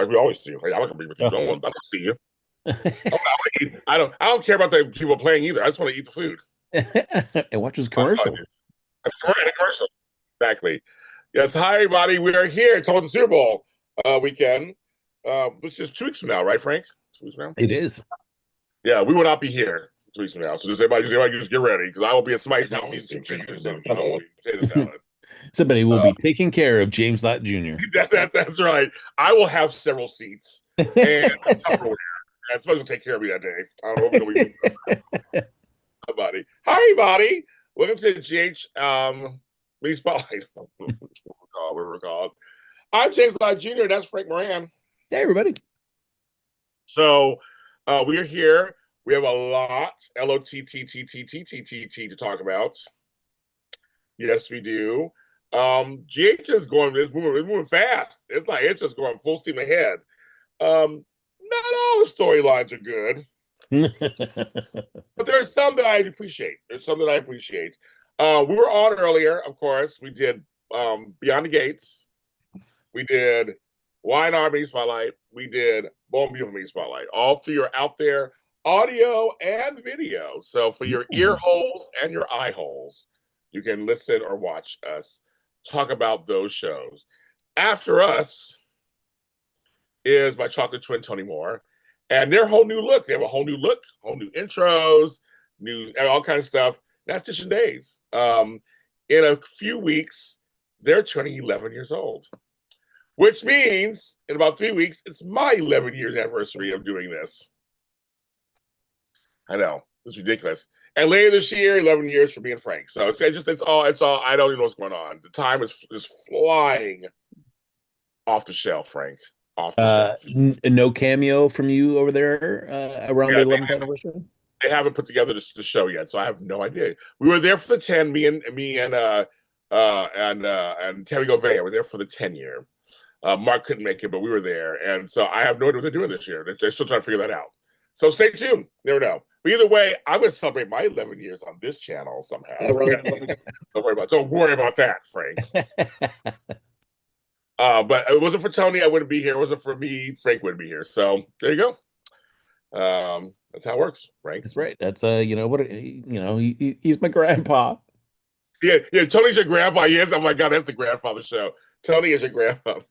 like we always do. Like, I'm not gonna be with you. Oh. I don't see you. I don't care about the people playing either. I just want to eat the food. And watches That's all I commercials. do. And a commercial. Exactly. Yes. Hi, everybody. We are here. It's on the Super Bowl weekend, which is 2 weeks from now, right, Frank? 2 weeks from now. It is. Yeah, we will not be here 2 weeks from now. So everybody just get ready because I will be at somebody's house eating some chicken or something. Potato salad. Somebody will be taking care of James Lott Jr. That's right. I will have several seats and some Tupperware. And somebody will take care of me that day. I don't know if Hi, buddy. Hi, buddy. Welcome to the GH Mini Spotlight. We're called. I'm James Lott Jr. That's Frank Moran. Hey, everybody. So we are here. We have a lot, LOTTTTTTT to talk about. Yes, we do. GH is it's moving fast. It's just going full steam ahead. Not all the storylines are good, but there's some that I appreciate. We were on earlier, of course. We did Beyond the Gates. We did Wine Army Spotlight. We did Bone Beautiful Mini Spotlight. All three are out there, audio and video. So for your ear holes and your eye holes, you can listen or watch us talk about those shows. After us is my chocolate twin, Tony Moore, and their whole new look. They have a whole new look, whole new intros, new all kind of stuff. That's Dish and Days. In a few weeks, they're turning 11 years old, which means in about 3 weeks, it's my 11 years anniversary of doing this. I know, it's ridiculous. And later this year, 11 years for me and Frank. So it's all. I don't even know what's going on. The time is flying off the shelf, Frank. Off the shelf. No cameo from you over there around the 11th anniversary? They haven't put together the show yet, so I have no idea. We were there for the 10. Me and Tammy Govea were there for the 10 year. Mark couldn't make it, but we were there, and so I have no idea what they're doing this year. They're still trying to figure that out. So stay tuned. Never know. But either way, I'm going to celebrate my 11 years on this channel somehow. Don't worry about that, Frank. But it wasn't for Tony, I wouldn't be here. It wasn't for me, Frank wouldn't be here. So there you go. That's how it works, Frank. That's right. That's he's my grandpa. Yeah. Tony's your grandpa. Yes. Oh my God, that's the grandfather show. Tony is your grandfather.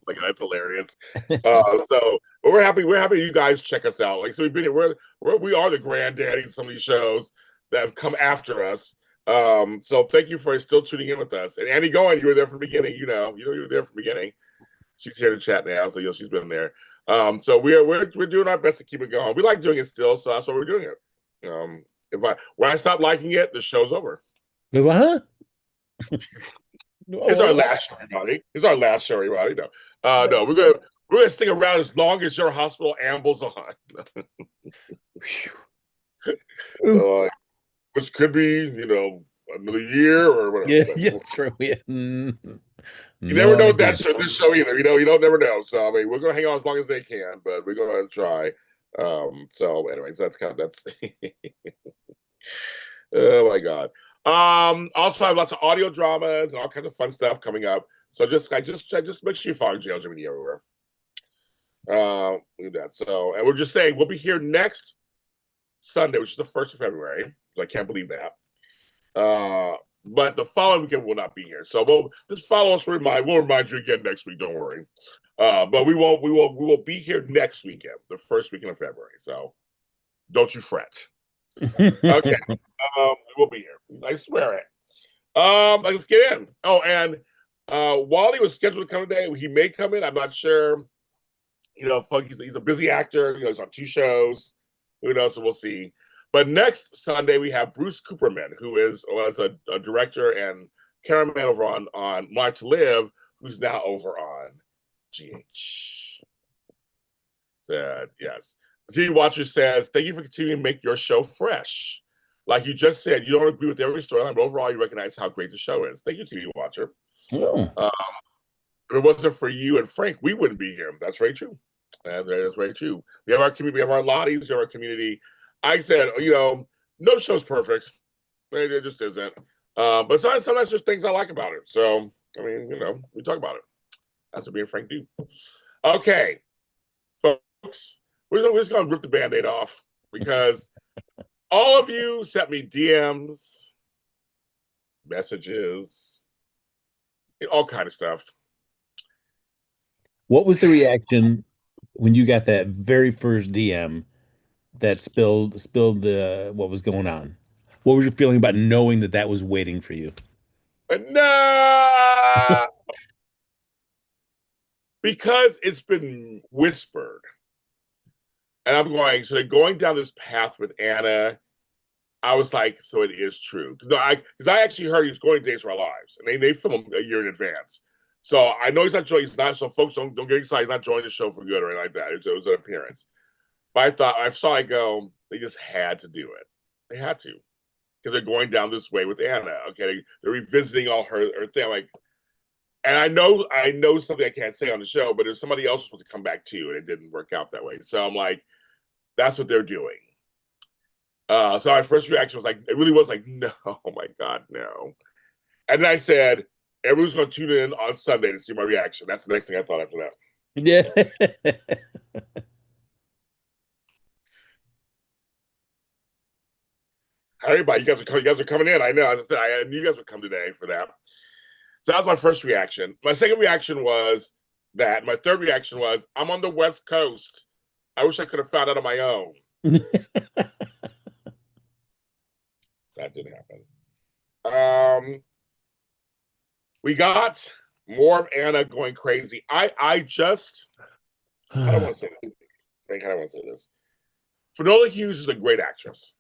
Like that's hilarious. So but we're happy you guys check us out. Like so we've been here. We are the granddaddies of some of these shows that have come after us. So thank you for still tuning in with us. And Annie Goen, you were there from the beginning. You were there from the beginning. She's here to chat now, so she's been there. So we're doing our best to keep it going. We like doing it still, so that's why we're doing it. When I stop liking it, the show's over. What? It's our last show, everybody. No, we're gonna stick around as long as your hospital ambles on. Which could be, another year or whatever. Yeah, that's right. You never know this show either. You don't never know. So I mean, we're gonna hang on as long as they can, but we're gonna try. So anyways, that's oh my God. Also I have lots of audio dramas and all kinds of fun stuff coming up. So just make sure you follow JLJ Media everywhere. Look at that. So and we're just saying we'll be here next Sunday, which is the 1st of February. I can't believe that. But the following weekend will not be here. So we'll just follow us. We'll remind you again next week. Don't worry. But we will be here next weekend, the 1st weekend of February. So don't you fret. Okay. We will be here. I swear it. Let's get in. Oh, and Wally was scheduled to come today. He may come in. I'm not sure. He's a busy actor. He's on 2 shows. Who knows? So we'll see. But next Sunday we have Bruce Cooperman, who was a director and cameraman over on Live to Live, who's now over on GH. Said yes. TV Watcher says, "Thank you for continuing to make your show fresh. Like you just said, you don't agree with every storyline, but overall you recognize how great the show is. Thank you, TV Watcher. If it wasn't for you and Frank, we wouldn't be here. That's very true. That's very true. We have our community, we have our Lotties, we have our community. I said, no show's perfect. It just isn't. But sometimes there's things I like about it. So, I mean, we talk about it. That's what me and Frank do. Okay, folks, we're just gonna rip the band-aid off because all of you sent me DMs, messages, all kind of stuff. What was the reaction when you got that very first DM that spilled the what was going on? What was your feeling about knowing that that was waiting for you? No, because it's been whispered, and I'm going. So they're going down this path with Anna. I was like, so it is true. No, because I actually heard he was going to Days of Our Lives, and they film him a year in advance. So I know he's not joining. He's not. So folks, don't get excited. He's not joining the show for good or anything like that. It was an appearance. But I thought I saw. I go. They just had to do it. They had to because they're going down this way with Anna. Okay, they're revisiting all her thing. Like, and I know something I can't say on the show, but if somebody else was supposed to come back too, and it didn't work out that way. So I'm like, that's what they're doing. So my first reaction was like, it really was like, no, oh my God, no. And then I said, everyone's going to tune in on Sunday to see my reaction. That's the next thing I thought after that. Yeah. Everybody, you guys are coming in. I know. As I said, I knew you guys would come today for that. So that was my first reaction. My second reaction was that. My third reaction was, I'm on the West Coast. I wish I could have found out on my own. That didn't happen. We got more of Anna going crazy. I just I don't want to say this. I don't want to say this. Finola Hughes is a great actress.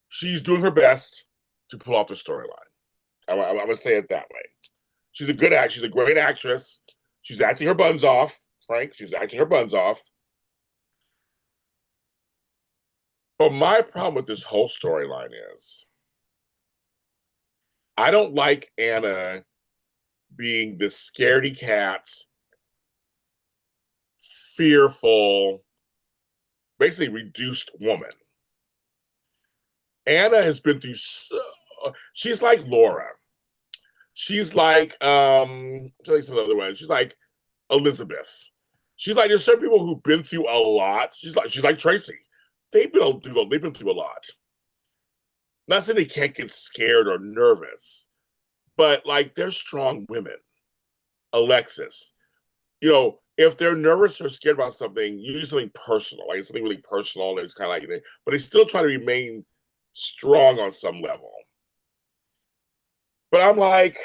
She's doing her best to pull off the storyline. I'm going to say it that way. She's a good act. She's a great actress. She's acting her buns off, Frank. She's acting her buns off. But my problem with this whole storyline is I don't like Anna being this scaredy cat, fearful, basically reduced woman. Anna has been through so she's like Laura. She's like some other ones. She's like Elizabeth. She's like there's certain people who've been through a lot. She's like Tracy. They've been through a lot. Not saying they can't get scared or nervous, but like they're strong women. Alexis, if they're nervous or scared about something, usually something personal, like something really personal, and it's kind of like, but they still try to remain strong on some level. But I'm like,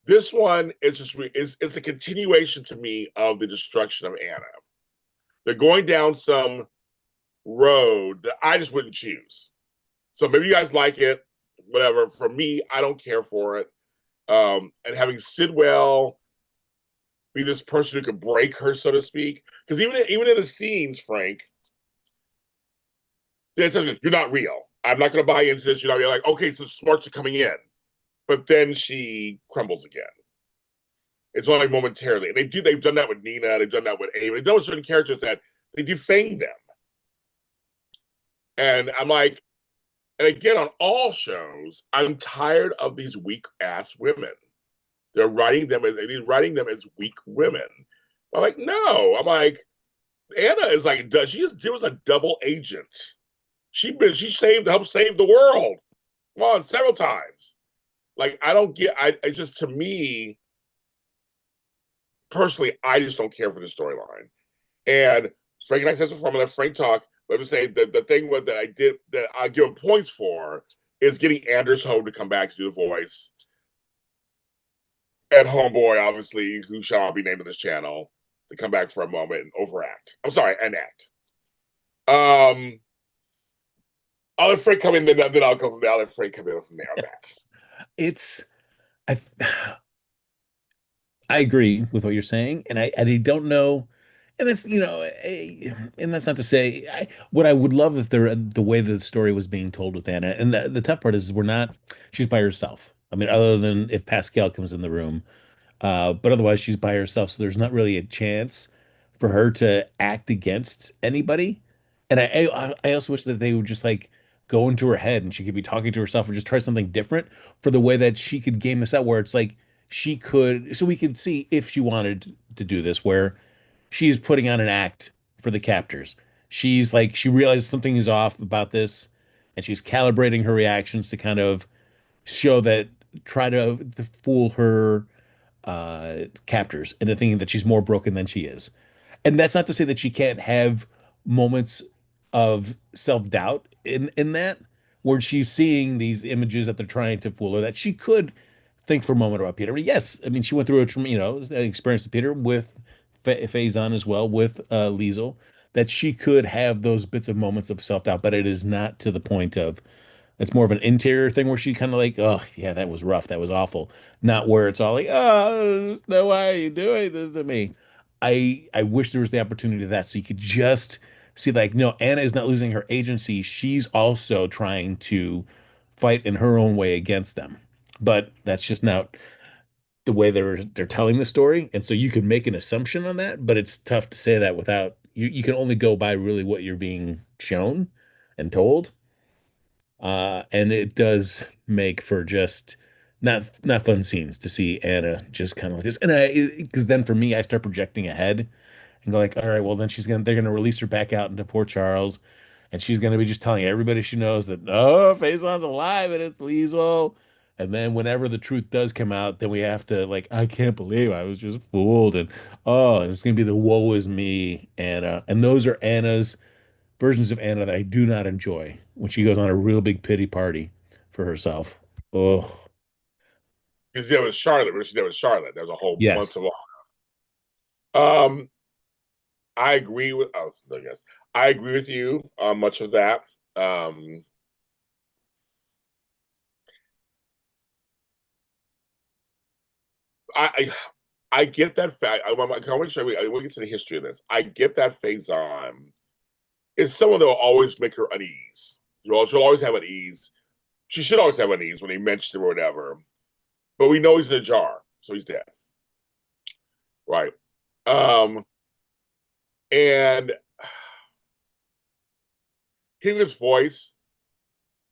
this one is it's a continuation to me of the destruction of Anna. They're going down some road that I just wouldn't choose. So maybe you guys like it, whatever. For me, I don't care for it. And having Sidwell be this person who could break her, so to speak, because even in the scenes, Frank, they tell you, you're not real. I'm not going to buy into this. You're not real. Like, okay, so smarts are coming in, but then she crumbles again. It's only momentarily, and they've done that with Nina. They've done that with Ava. They've done with certain characters that they defang them, and I'm like, and again on all shows, I'm tired of these weak ass women. They're writing them as weak women. I'm like, no. I'm like, Anna is like, she was a double agent. She helped save the world. Come on, several times. Like, I don't get. I just to me personally, I just don't care for the storyline. And Frank and I said before, I'm gonna let Frank talk. Let me say that the thing that I did that I give him points for is getting Anders Ho to come back to do the voice. And Homeboy, obviously, who shall not be named on this channel, to come back for a moment and overact. I'm sorry, and act. I'll let Frank come in, then I'll go from there. I'll let Frank come in from there on that. It's I I agree with what you're saying, and I don't know, and that's and that's not to say what I would love if the way the story was being told with Anna, and the tough part is she's by herself. I mean, other than if Pascal comes in the room, but otherwise she's by herself, so there's not really a chance for her to act against anybody. And I also wish that they would just like go into her head and she could be talking to herself or just try something different for the way that she could game this out where it's like she could so we could see if she wanted to do this where she's putting on an act for the captors. She's like she realizes something is off about this and she's calibrating her reactions to kind of show that try to fool her captors into thinking that she's more broken than she is. And that's not to say that she can't have moments of self-doubt in that where she's seeing these images that they're trying to fool her that she could think for a moment about Peter. But yes, I mean she went through an experience with Peter with Faison as well with Liesel that she could have those bits of moments of self-doubt, but it is not to the point of it's more of an interior thing where she kind of like, oh yeah, that was rough, that was awful. Not where it's all like, oh, no, why are you doing this to me? I wish there was the opportunity of that so you could just see like, no, Anna is not losing her agency. She's also trying to fight in her own way against them. But that's just not the way they're telling the story. And so you can make an assumption on that, but it's tough to say that without you can only go by really what you're being shown and told. And it does make for just not fun scenes to see Anna just kind of like this. And because then for me, I start projecting ahead and go like, all right, well then they're gonna release her back out into Port Charles, and she's gonna be just telling everybody she knows that oh, Faison's alive and it's Liesel. And then whenever the truth does come out, then we have to like, I can't believe I was just fooled, and oh, and it's gonna be the woe is me Anna, and those are Anna's versions of Anna that I do not enjoy when she goes on a real big pity party for herself. Oh, Because there was Charlotte, but she did with Charlotte. There was a whole bunch yes. of. Um, I agree with. Oh, I guess I agree with you on much of that. Um, I I get that fact. I want to show you. I want to get to the history of this. I get that Faison is someone that will always make her unease. She'll always have unease. She should always have unease when they mention him or whatever. But we know he's in a jar, so he's dead, right? Um, and hearing his voice,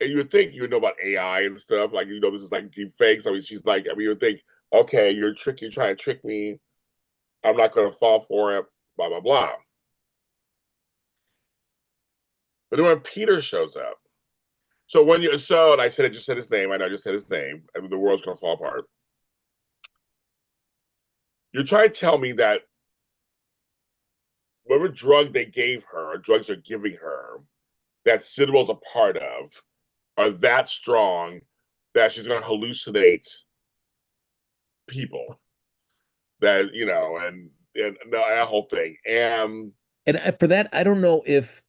and you would think you would know about AI and stuff, like this is like deep fakes. I mean, she's like, I mean, you would think, okay, you're trying to trick me. I'm not going to fall for it. Blah blah blah. But then when Peter shows up, and I said I just said his name. I know I just said his name, and the world's going to fall apart. You're trying to tell me that whatever drug they gave her, or drugs they're giving her, that Citadel's a part of, are that strong that she's going to hallucinate people. That and that whole thing. And And for that, I don't know if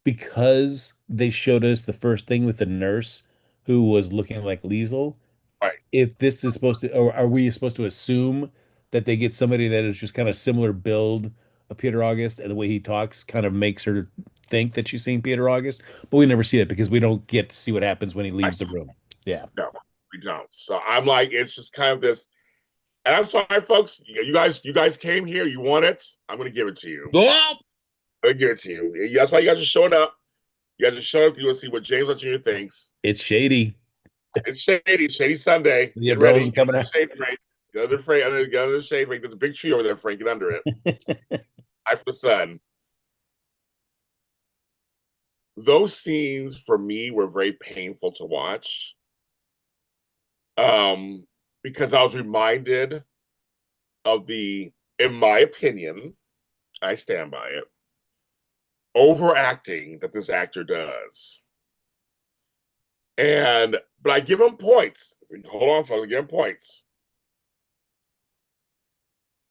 because they showed us the first thing with the nurse who was looking like Liesel, right, if this is supposed to, or are we supposed to assume that they get somebody that is just kind of similar build of Peter August and the way he talks kind of makes her think that she's seeing Peter August, but we never see it because we don't get to see what happens when he leaves the right. room. Yeah. No, we don't. So I'm like, it's just kind of this. And I'm sorry, folks. You guys came here. You want it. I'm going to give it to you. Oh, I'm going to give it to you. That's why you guys are showing up. You guys are showing up. You want to see what James Jr. thinks. it's shady. It's shady. Shady Sunday. The Get ready. umbrellas are Get coming under out. the shade, Frank. Get under the shade, Frank. There's a big tree over there, Frank. Get under it. Hide from the sun. Those scenes for me were very painful to watch. Um, because I was reminded of in my opinion, I stand by it, overacting that this actor does. But I give him points. Hold on, folks, I give him points.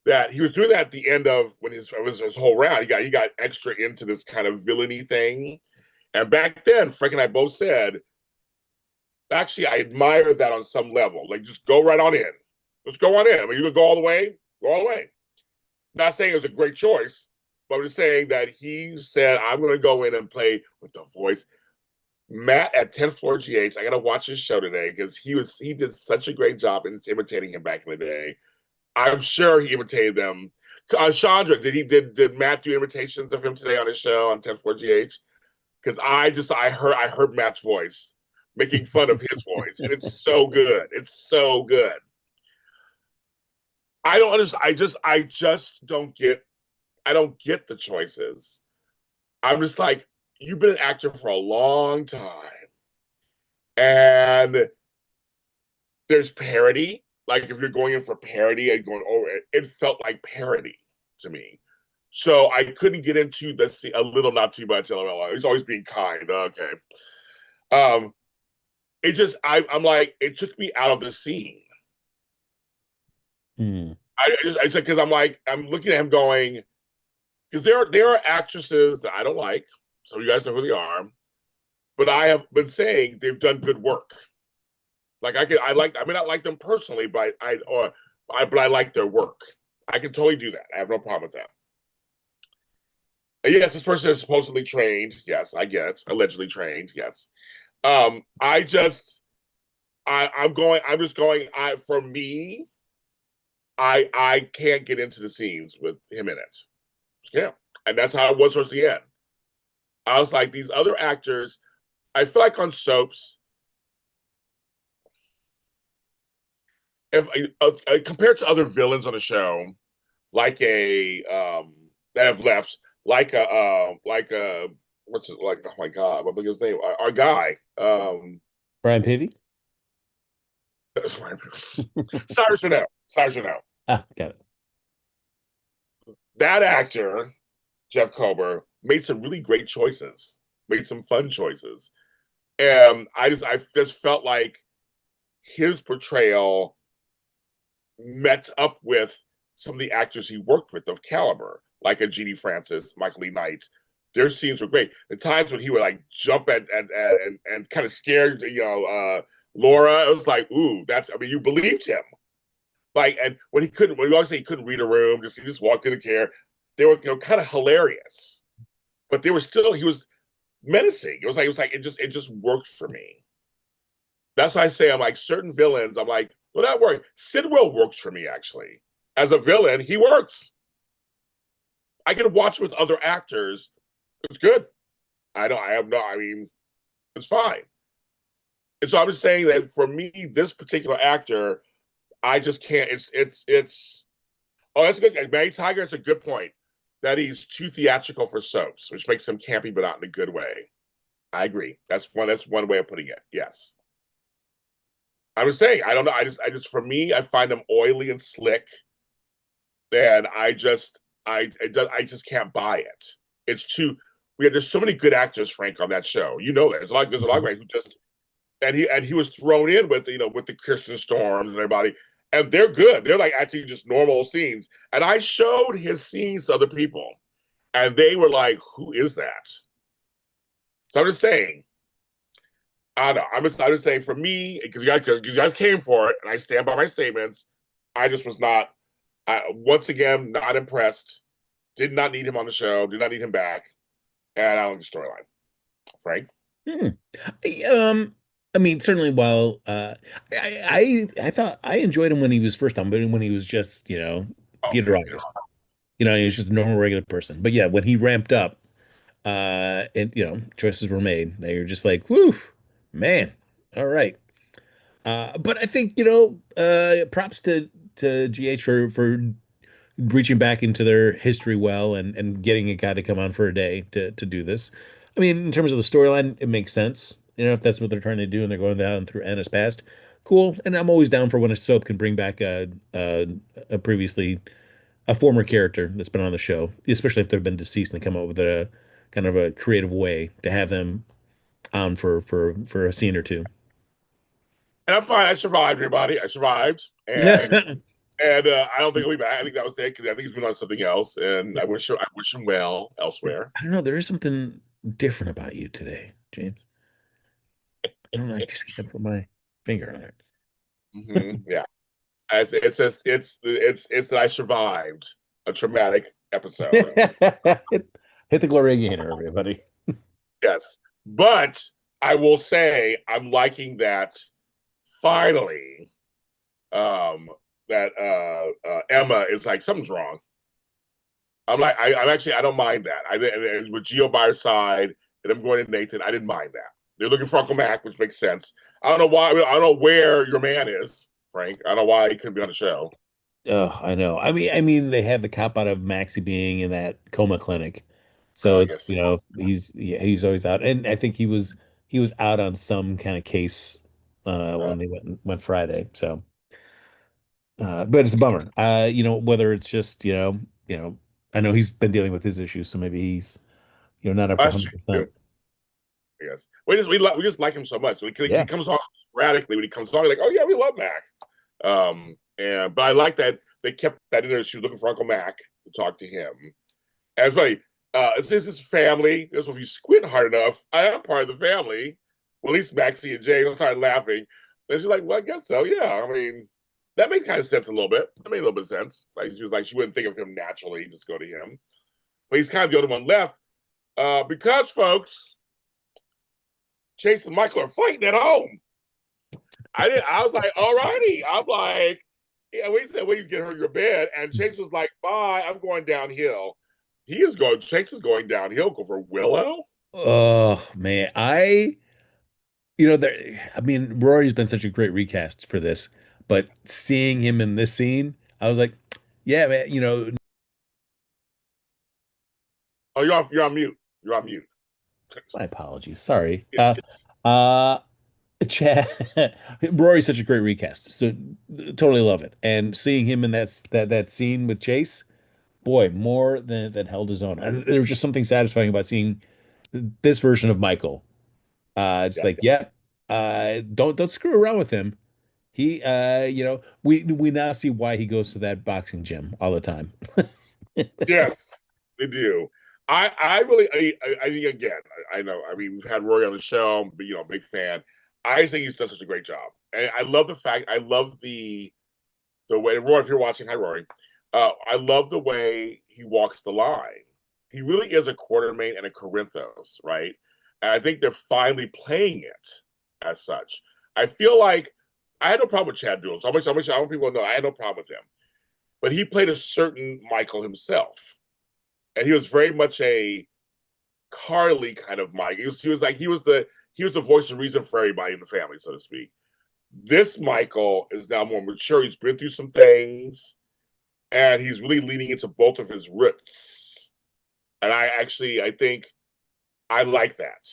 That he was doing that at the end of when his whole round. He got extra into this kind of villainy thing. And back then, Frank and I both said, actually, I admire that on some level. Like, just go right on in. Just go on in. I mean, you can go all the way, go all the way. Not saying it was a great choice, but I'm just saying that he said, I'm going to go in and play with the voice. Matt at 10th Floor GH, I got to watch his show today because he did such a great job in imitating him back in the day. I'm sure he imitated them. Chandra, did Matt do imitations of him today on his show on 10th Floor GH? because I heard Matt's voice making fun of his voice, and it's so good. It's so good. I don't understand. I just don't get. I don't get the choices. I'm just like, you've been an actor for a long time, and there's parody. Like if you're going in for parody and going over it, it felt like parody to me. So I couldn't get into the a little, not too much. LOL. He's always being kind. Okay. Um, it just I'm like it took me out of the scene. Hmm. I just because I'm like I'm looking at him going because there are actresses that I don't like. So you guys know who they are, but I have been saying they've done good work. Like I may not like them personally, but I like their work. I can totally do that. I have no problem with that. And yes, this person is supposedly trained. Yes, I get allegedly trained. Yes. I just I'm going. I'm just going. I for me, I can't get into the scenes with him in it. Yeah, and that's how it was towards the end. I was like, these other actors. I feel like on soaps, if compared to other villains on the show, like a that have left, like a what's it like? Oh my god, what was his name? Our guy, Brian Pavey? Cyrus Renault. Cyrus Renault. Ah, got it. That actor, Jeff Kober, made some really great choices, made some fun choices, and I just felt like his portrayal met up with some of the actors he worked with of caliber, like a Genie Francis, Michael E. Knight. Their scenes were great. The times when he would like jump and kind of scared, Laura, it was like, ooh, that's. I mean, you believed him. Like, and when he always say he couldn't read a room, he just walked in a care. They were, kind of hilarious, but they were still. He was menacing. It just worked for me. That's why I say I'm like certain villains. I'm like, well, that works. Sidwell works for me actually. As a villain, he works. I can watch with other actors. It's good. I don't. I have no. I mean, it's fine. And so I'm just saying that for me, this particular actor, I just can't. It's. Oh, that's good. Manny Tiger. It's a good point. That he's too theatrical for soaps, which makes him campy, but not in a good way. I agree. That's one way of putting it. Yes. I was saying, I don't know. For me, I find them oily and slick, and I just can't buy it. It's too. There's so many good actors, Frank, on that show. You know that there's a lot of guys who just and he was thrown in with with the Kirsten Storms and everybody, and they're good. They're like actually just normal scenes. And I showed his scenes to other people, and they were like, "Who is that?" So I'm just saying, I don't know. I'm just saying for me, because you guys came for it, and I stand by my statements. I just was not. Once again, not impressed. Did not need him on the show. Did not need him back. And I don't like the storyline. Frank. Hmm. Um, I mean, certainly while I thought I enjoyed him when he was first on, but when he was just, Oh, Peter you August. He was just a normal regular person. But yeah, when he ramped up, and choices were made, they were just like, whew, man, all right. But I think, props to GH for reaching back into their history well and getting a guy to come on for a day to do this. I mean, in terms of the storyline, it makes sense. If that's what they're trying to do and they're going down through Anna's past, cool. And I'm always down for when a soap can bring back a previously a former character that's been on the show, especially if they've been deceased and come up with a kind of a creative way to have them on for a scene or two. And I'm fine. I survived, everybody. I survived, and I don't think he'll be back. I think that was it because I think he's been on something else, and I wish him well elsewhere. I don't know. There is something different about you today, James. I don't know. I just can't put my finger on Yeah, it's that I survived a traumatic episode. it. Hit the glory gainer, everybody. Yes, but I will say I'm liking that finally. That Emma is like something's wrong. I'm like I'm actually I don't mind that. And with Geo by her side, and them going to Nathan. I didn't mind that. They're looking for Uncle Mac, which makes sense. I don't know why. I don't know where your man is, Frank. I don't know why he couldn't be on the show. Oh, I know. They had the cop out of Maxie being in that coma clinic, so I it's guess. he's always out, and I think he was out on some kind of case Uh, when they went Friday. So, but it's a bummer. Whether it's just I know he's been dealing with his issues, so maybe he's not up to that's true. 100%. Yes, we just like him so much. He Yeah. comes off sporadically when he comes on. Like, oh yeah, we love Mac. And but I like that they kept that in there. She was looking for Uncle Mac to talk to him. And it's funny. It's his family. This if you squint hard enough, I am part of the family. Well, at least Maxie and Jay. I started laughing. And she's like, "Well, I guess so. Yeah. I mean, that made kind of sense a little bit. That made a little bit of sense. Like she was like, she wouldn't think of him naturally. Just go to him. But he's kind of the only one left because folks, Chase and Michael are fighting at home. I was like, all righty. I'm like, yeah, we said, well, you get her in your bed. And Chase was like, bye, I'm going downhill. Chase is going downhill for Willow. Oh man, Rory's been such a great recast for this, but seeing him in this scene, I was like, yeah, man, Oh, you're on mute. You're on mute. my apologies. Sorry. Uh, Chad, Rory's such a great recast. So totally love it. And seeing him in that scene with Chase, boy, more than held his own. And there was just something satisfying about seeing this version of Michael. It's Yeah. like, yeah, don't screw around with him. He, we now see why he goes to that boxing gym all the time. Yes, they do. I really, again, I know. I mean, we've had Rory on the show, but big fan. I think he's done such a great job, and I love the fact. I love the way Rory. If you're watching, hi Rory. I love the way he walks the line. He really is a Quartermain and a Corinthos, right? And I think they're finally playing it as such. I feel like I had no problem with Chad Duell. I want people to know I had no problem with him. But he played a certain Michael himself. And he was very much a Carly kind of Mike. He was the voice of reason for everybody in the family, so to speak. This Michael is now more mature. He's been through some things, and he's really leaning into both of his roots. And I think I like that.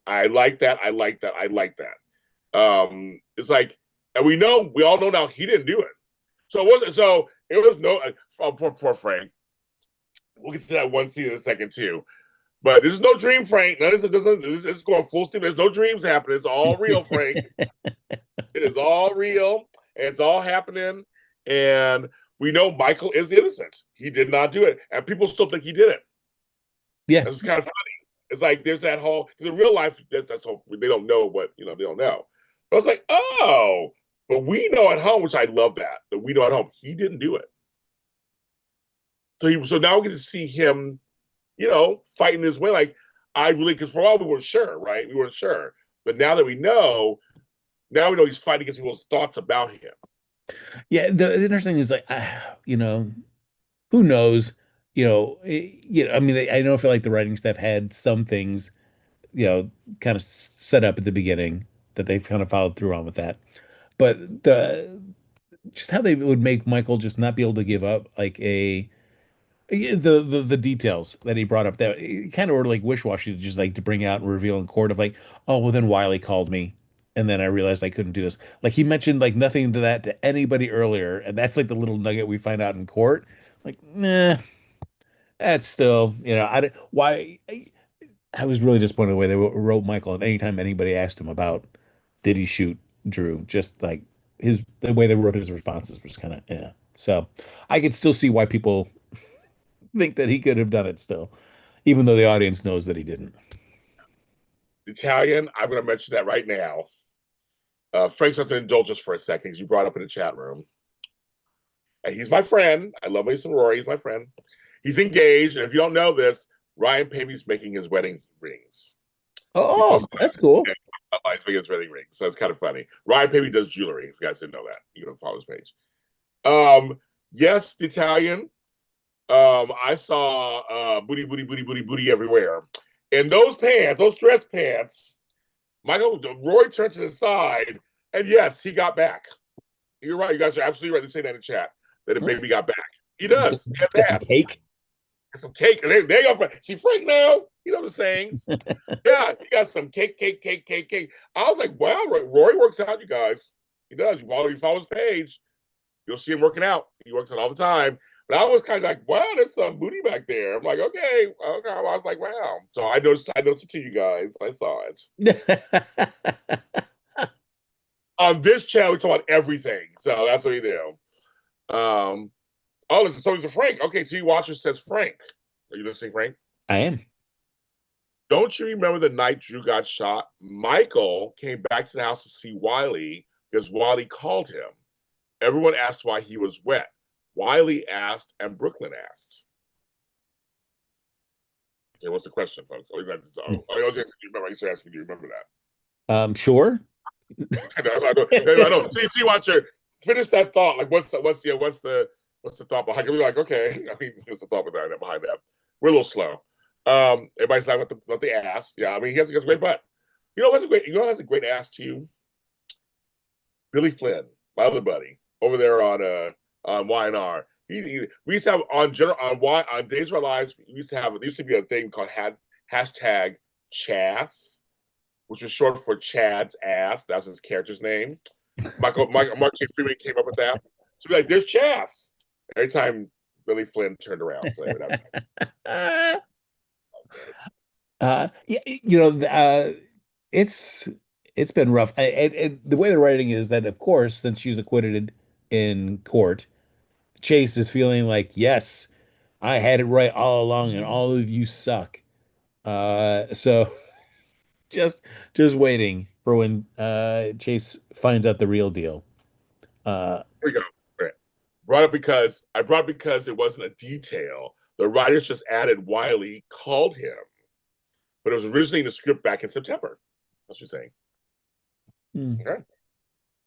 I like that. I like that. I like that. It's like, and we all know now he didn't do it. So it wasn't. So it was no. Poor Frank. We'll get to that one scene in a second too. But this is no dream, Frank. No, this is going full steam. There's no dreams happening. It's all real, Frank. It is all real, and it's all happening. And we know Michael is innocent. He did not do it, and people still think he did it. Yeah. It's kind of funny. It's like there's that whole because in real life that's whole, they don't know what they don't know. But it's like but we know at home, which I love that we know at home he didn't do it. So now we get to see him, fighting his way. Like because for a while we weren't sure, right? We weren't sure, but now that we know, he's fighting against people's thoughts about him. Yeah. The interesting is like, who knows? I mean, I feel like the writing staff had some things, kind of set up at the beginning that they've kind of followed through on with that. But just how they would make Michael just not be able to give up like the details that he brought up that kind of were like wish-washy to just like to bring out and reveal in court of like, oh well then Wiley called me and then I realized I couldn't do this. Like he mentioned like nothing to that to anybody earlier, and that's like the little nugget we find out in court. Like, nah, that's still, I don't why I was really disappointed the way they wrote Michael, and anytime anybody asked him about did he shoot Drew, just like the way they wrote his responses was kind of yeah. So I could still see why people think that he could have done it still, even though the audience knows that he didn't. Italian, I'm going to mention that right now. Frank's have to indulge us for a second because you brought up in the chat room. And he's my friend. I love Mason Rory. He's my friend. He's engaged. And if you don't know this, Ryan Pavy's making his wedding rings. Oh, that's cool. He's making his wedding rings. So it's kind of funny. Ryan Pavy does jewelry. If you guys didn't know that, you can follow his page. Yes, the Italian. I saw booty everywhere. In those pants, those dress pants, Roy turned to the side, and yes, he got back. You're right. You guys are absolutely right. They say that in chat that the Huh? baby got back. He does. He has Get some ass. cake. Get some cake. There you go. See, Frank now, you know the sayings. Yeah, he got some cake, cake, cake, cake, cake. I was like, wow, Roy works out, you guys. He does. You follow his page, you'll see him working out. He works out all the time. But I was kind of like, wow, there's some booty back there. I'm like, okay, okay. I was like, wow. So I noticed it to you guys. I saw it. On this channel, we talk about everything. So that's what we do. Um, oh, so it's a Frank. Okay, T Watcher says Frank. Are you listening, Frank? I am. Don't you remember the night Drew got shot? Michael came back to the house to see Wiley because Wiley called him. Everyone asked why he was wet. Wiley asked, and Brooklyn asked. Okay, what's the question, folks? Oh, you remember? I used to ask you, do you remember Sure. that? I know. T Watcher, finish that thought. Like, what's the thought behind it? We're like, okay, I mean, what's the thought behind that? We're a little slow. Everybody's like, what the ass? Yeah, I mean, he has a great butt. You know, has a great ass too. Billy Flynn, my other buddy, over there on Y&R. We used to have on Days of Our Lives. We used to have there used to be a thing called hashtag Chas, which was short for Chad's ass. That's his character's name. Mark J. Freeman came up with that. So we're like, there's Chas. Every time Billy Flynn turned around. So anyway, Yeah, it's it's been rough. And the way the writing is that, of course, since she's acquitted in court, Chase is feeling like, yes, I had it right all along, and all of you suck. So just just waiting for when Chase finds out the real deal. Uh, here we go. Right. Brought up because it wasn't a detail. The writers just added Wiley called him, but it was originally in the script back in September. That's what you're saying. hmm. Okay.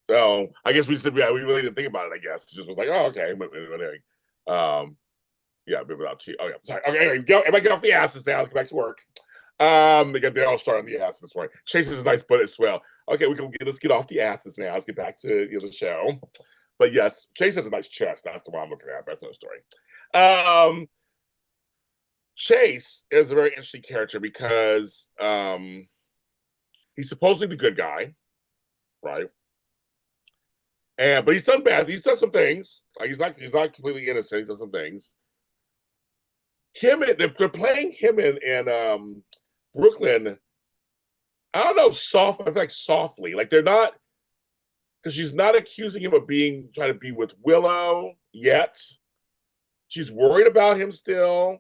So I guess we said, yeah, we really didn't think about it. I guess it just was like, oh, okay. Yeah, maybe without tea. Oh, yeah. Sorry. Okay, anyway, everybody get off the asses now. Let's get back to work. They all start on the asses this morning. Chase is a nice butt as well. Okay, let's get off the asses now. Let's get back to the show. But yes, Chase has a nice chest. That's the one I'm looking at. That's no story. Um, Chase is a very interesting character because he's supposedly the good guy, right? But he's done bad. He's done some things. Like he's not completely innocent. He's done some things. They're playing him in Brooklyn. I don't know, soft. I feel like softly. Like they're not because she's not accusing him of trying to be with Willow yet. She's worried about him still.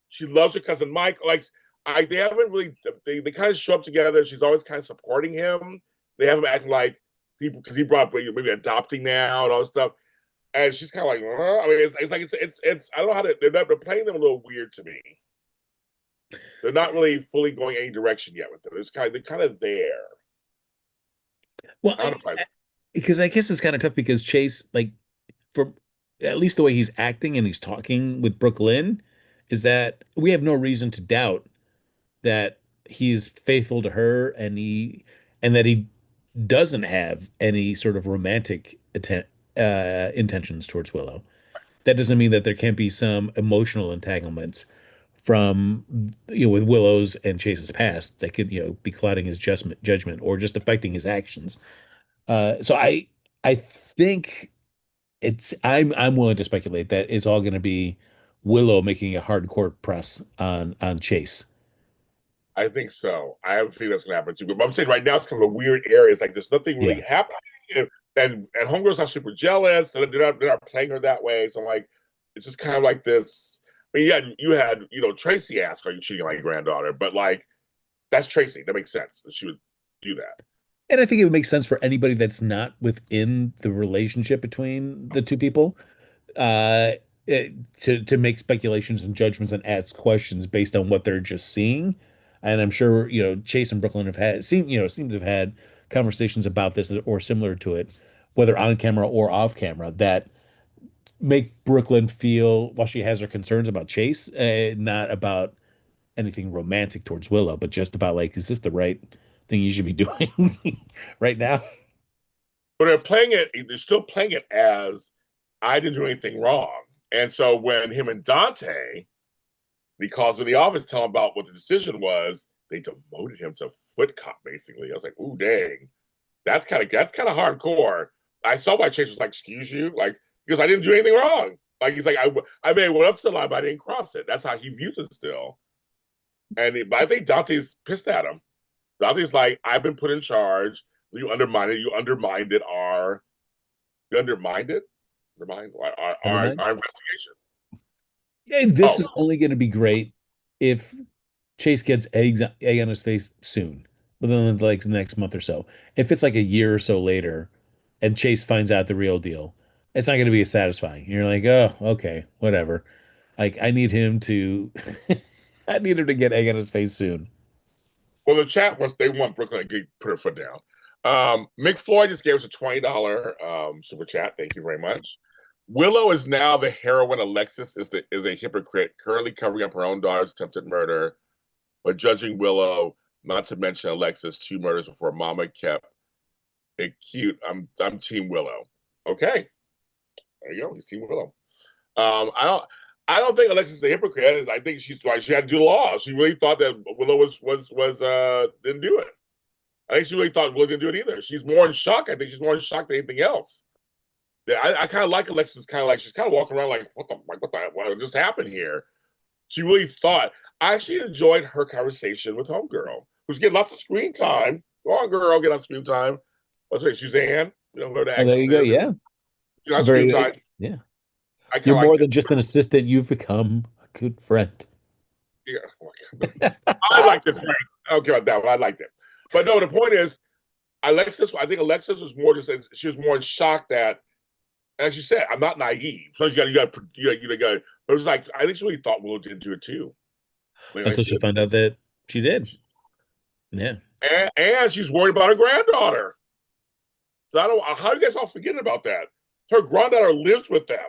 She loves her cousin Mike. Like they haven't really. They kind of show up together. She's always kind of supporting him. They have him acting like people because he brought up maybe adopting now and all this stuff. And she's kind of like, I mean, it's like it's. I don't know how to. They're playing them a little weird to me. They're not really fully going any direction yet with them. They're kind of there. Well, I don't know if because I guess it's kind of tough because Chase, like, for at least the way he's acting and he's talking with Brooklyn, is that we have no reason to doubt that he's faithful to her and that he doesn't have any sort of romantic intentions towards Willow. That doesn't mean that there can't be some emotional entanglements from with Willow's and Chase's past that could be clouding his judgment or just affecting his actions. So I think I'm willing to speculate that it's all going to be Willow making a hardcore press on Chase. I think so. I have a feeling that's going to happen too. But I'm saying right now it's kind of a weird area. It's like there's nothing really Yeah. happening, and homegirls are super jealous, and they're not playing her that way. So I'm like, it's just kind of like this. I mean, you had Tracy ask, "Are you cheating on your granddaughter?" But like, that's Tracy. That makes sense that she would do that. And I think it would make sense for anybody that's not within the relationship between the two people, uh, to make speculations and judgments and ask questions based on what they're just seeing. And I'm sure, Chase and Brooklyn seem to have had conversations about this or similar to it, whether on camera or off camera, that make Brooklyn feel, while she has her concerns about Chase, not about anything romantic towards Willow, but just about like, is this the right thing you should be doing right now? But they're still playing it as I didn't do anything wrong. And so when him and Dante, he calls in the office, tell him about what the decision was, they demoted him to foot cop, basically. I was like, ooh, dang. That's kind of hardcore. I saw why Chase was like, excuse you, like, because I didn't do anything wrong. Like he's like, I may have went up to the line, but I didn't cross it. That's how he views it still. But I think Dante's pissed at him. Dante's like, I've been put in charge. You undermined it. You undermined it. Undermined Never mind. our investigation. Yeah, this Oh, is only going to be great if Chase gets egg on his face soon, within like the next month or so. If it's like a year or so later, and Chase finds out the real deal, it's not going to be as satisfying. You're like, oh, okay, whatever. Like, I need him to, I need him to get egg on his face soon. well, the chat was they want Brooklyn to put her foot down. Mick Floyd just gave us a $20 super chat. Thank you very much. Willow is now the heroine. Alexis is a hypocrite, currently covering up her own daughter's attempted murder, but judging Willow, not to mention Alexis, two murders before Mama kept it cute. I'm Team Willow. Okay, there you go. He's Team Willow. I don't think Alexis is a hypocrite. I think she's like she had to do the law. She really thought that Willow was didn't do it. I think she really thought Willow didn't do it either. She's more in shock. I think she's more in shock than anything else. Yeah, I kind of like Alexis. Kind of like she's kind of walking around like what just happened here? She really thought. I actually enjoyed her conversation with Homegirl, who's getting lots of screen time. Go on, girl, get on screen time. What's her name? Suzanne. You know who the Oh, there actress you go. is. Yeah. Get on screen Very, time. yeah. I kind You're of more liked it. than just an assistant. You've become a good friend. Yeah, I liked it, Frank. I don't care about that one. I liked it. But no, the point is, Alexis. I think Alexis was more just. She was more in shock that, as you said, I'm not naive. So you got. But it was like I think she really thought Willow didn't do it too. Like Until she she did. found out that she did. Yeah. And she's worried about her granddaughter. So I don't. How are you guys all forgetting about that? Her granddaughter lives with them.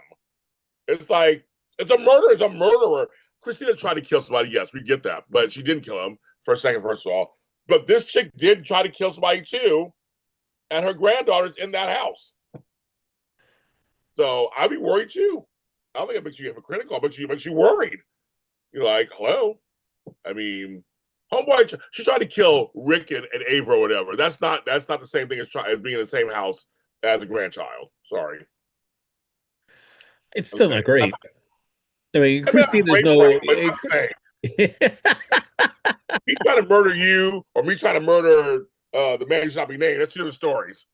It's like it's a murder. It's a murderer. Christina tried to kill somebody. Yes, we get that, but she didn't kill him for a second. First of all, but this chick did try to kill somebody too, and her granddaughter's in that house. So I'd be worried too. I don't think it makes you hypocritical. It makes you worried. You're like, hello. I mean, homeboy, she tried to kill Rick and Ava or whatever. That's not the same thing as being in the same house as a grandchild. Sorry, It's I'm still saying. not great. I mean, I mean, I'm Christina's grateful, no. but it's not the same. Me trying to murder you or me trying to murder the man who's not being named. That's two different stories.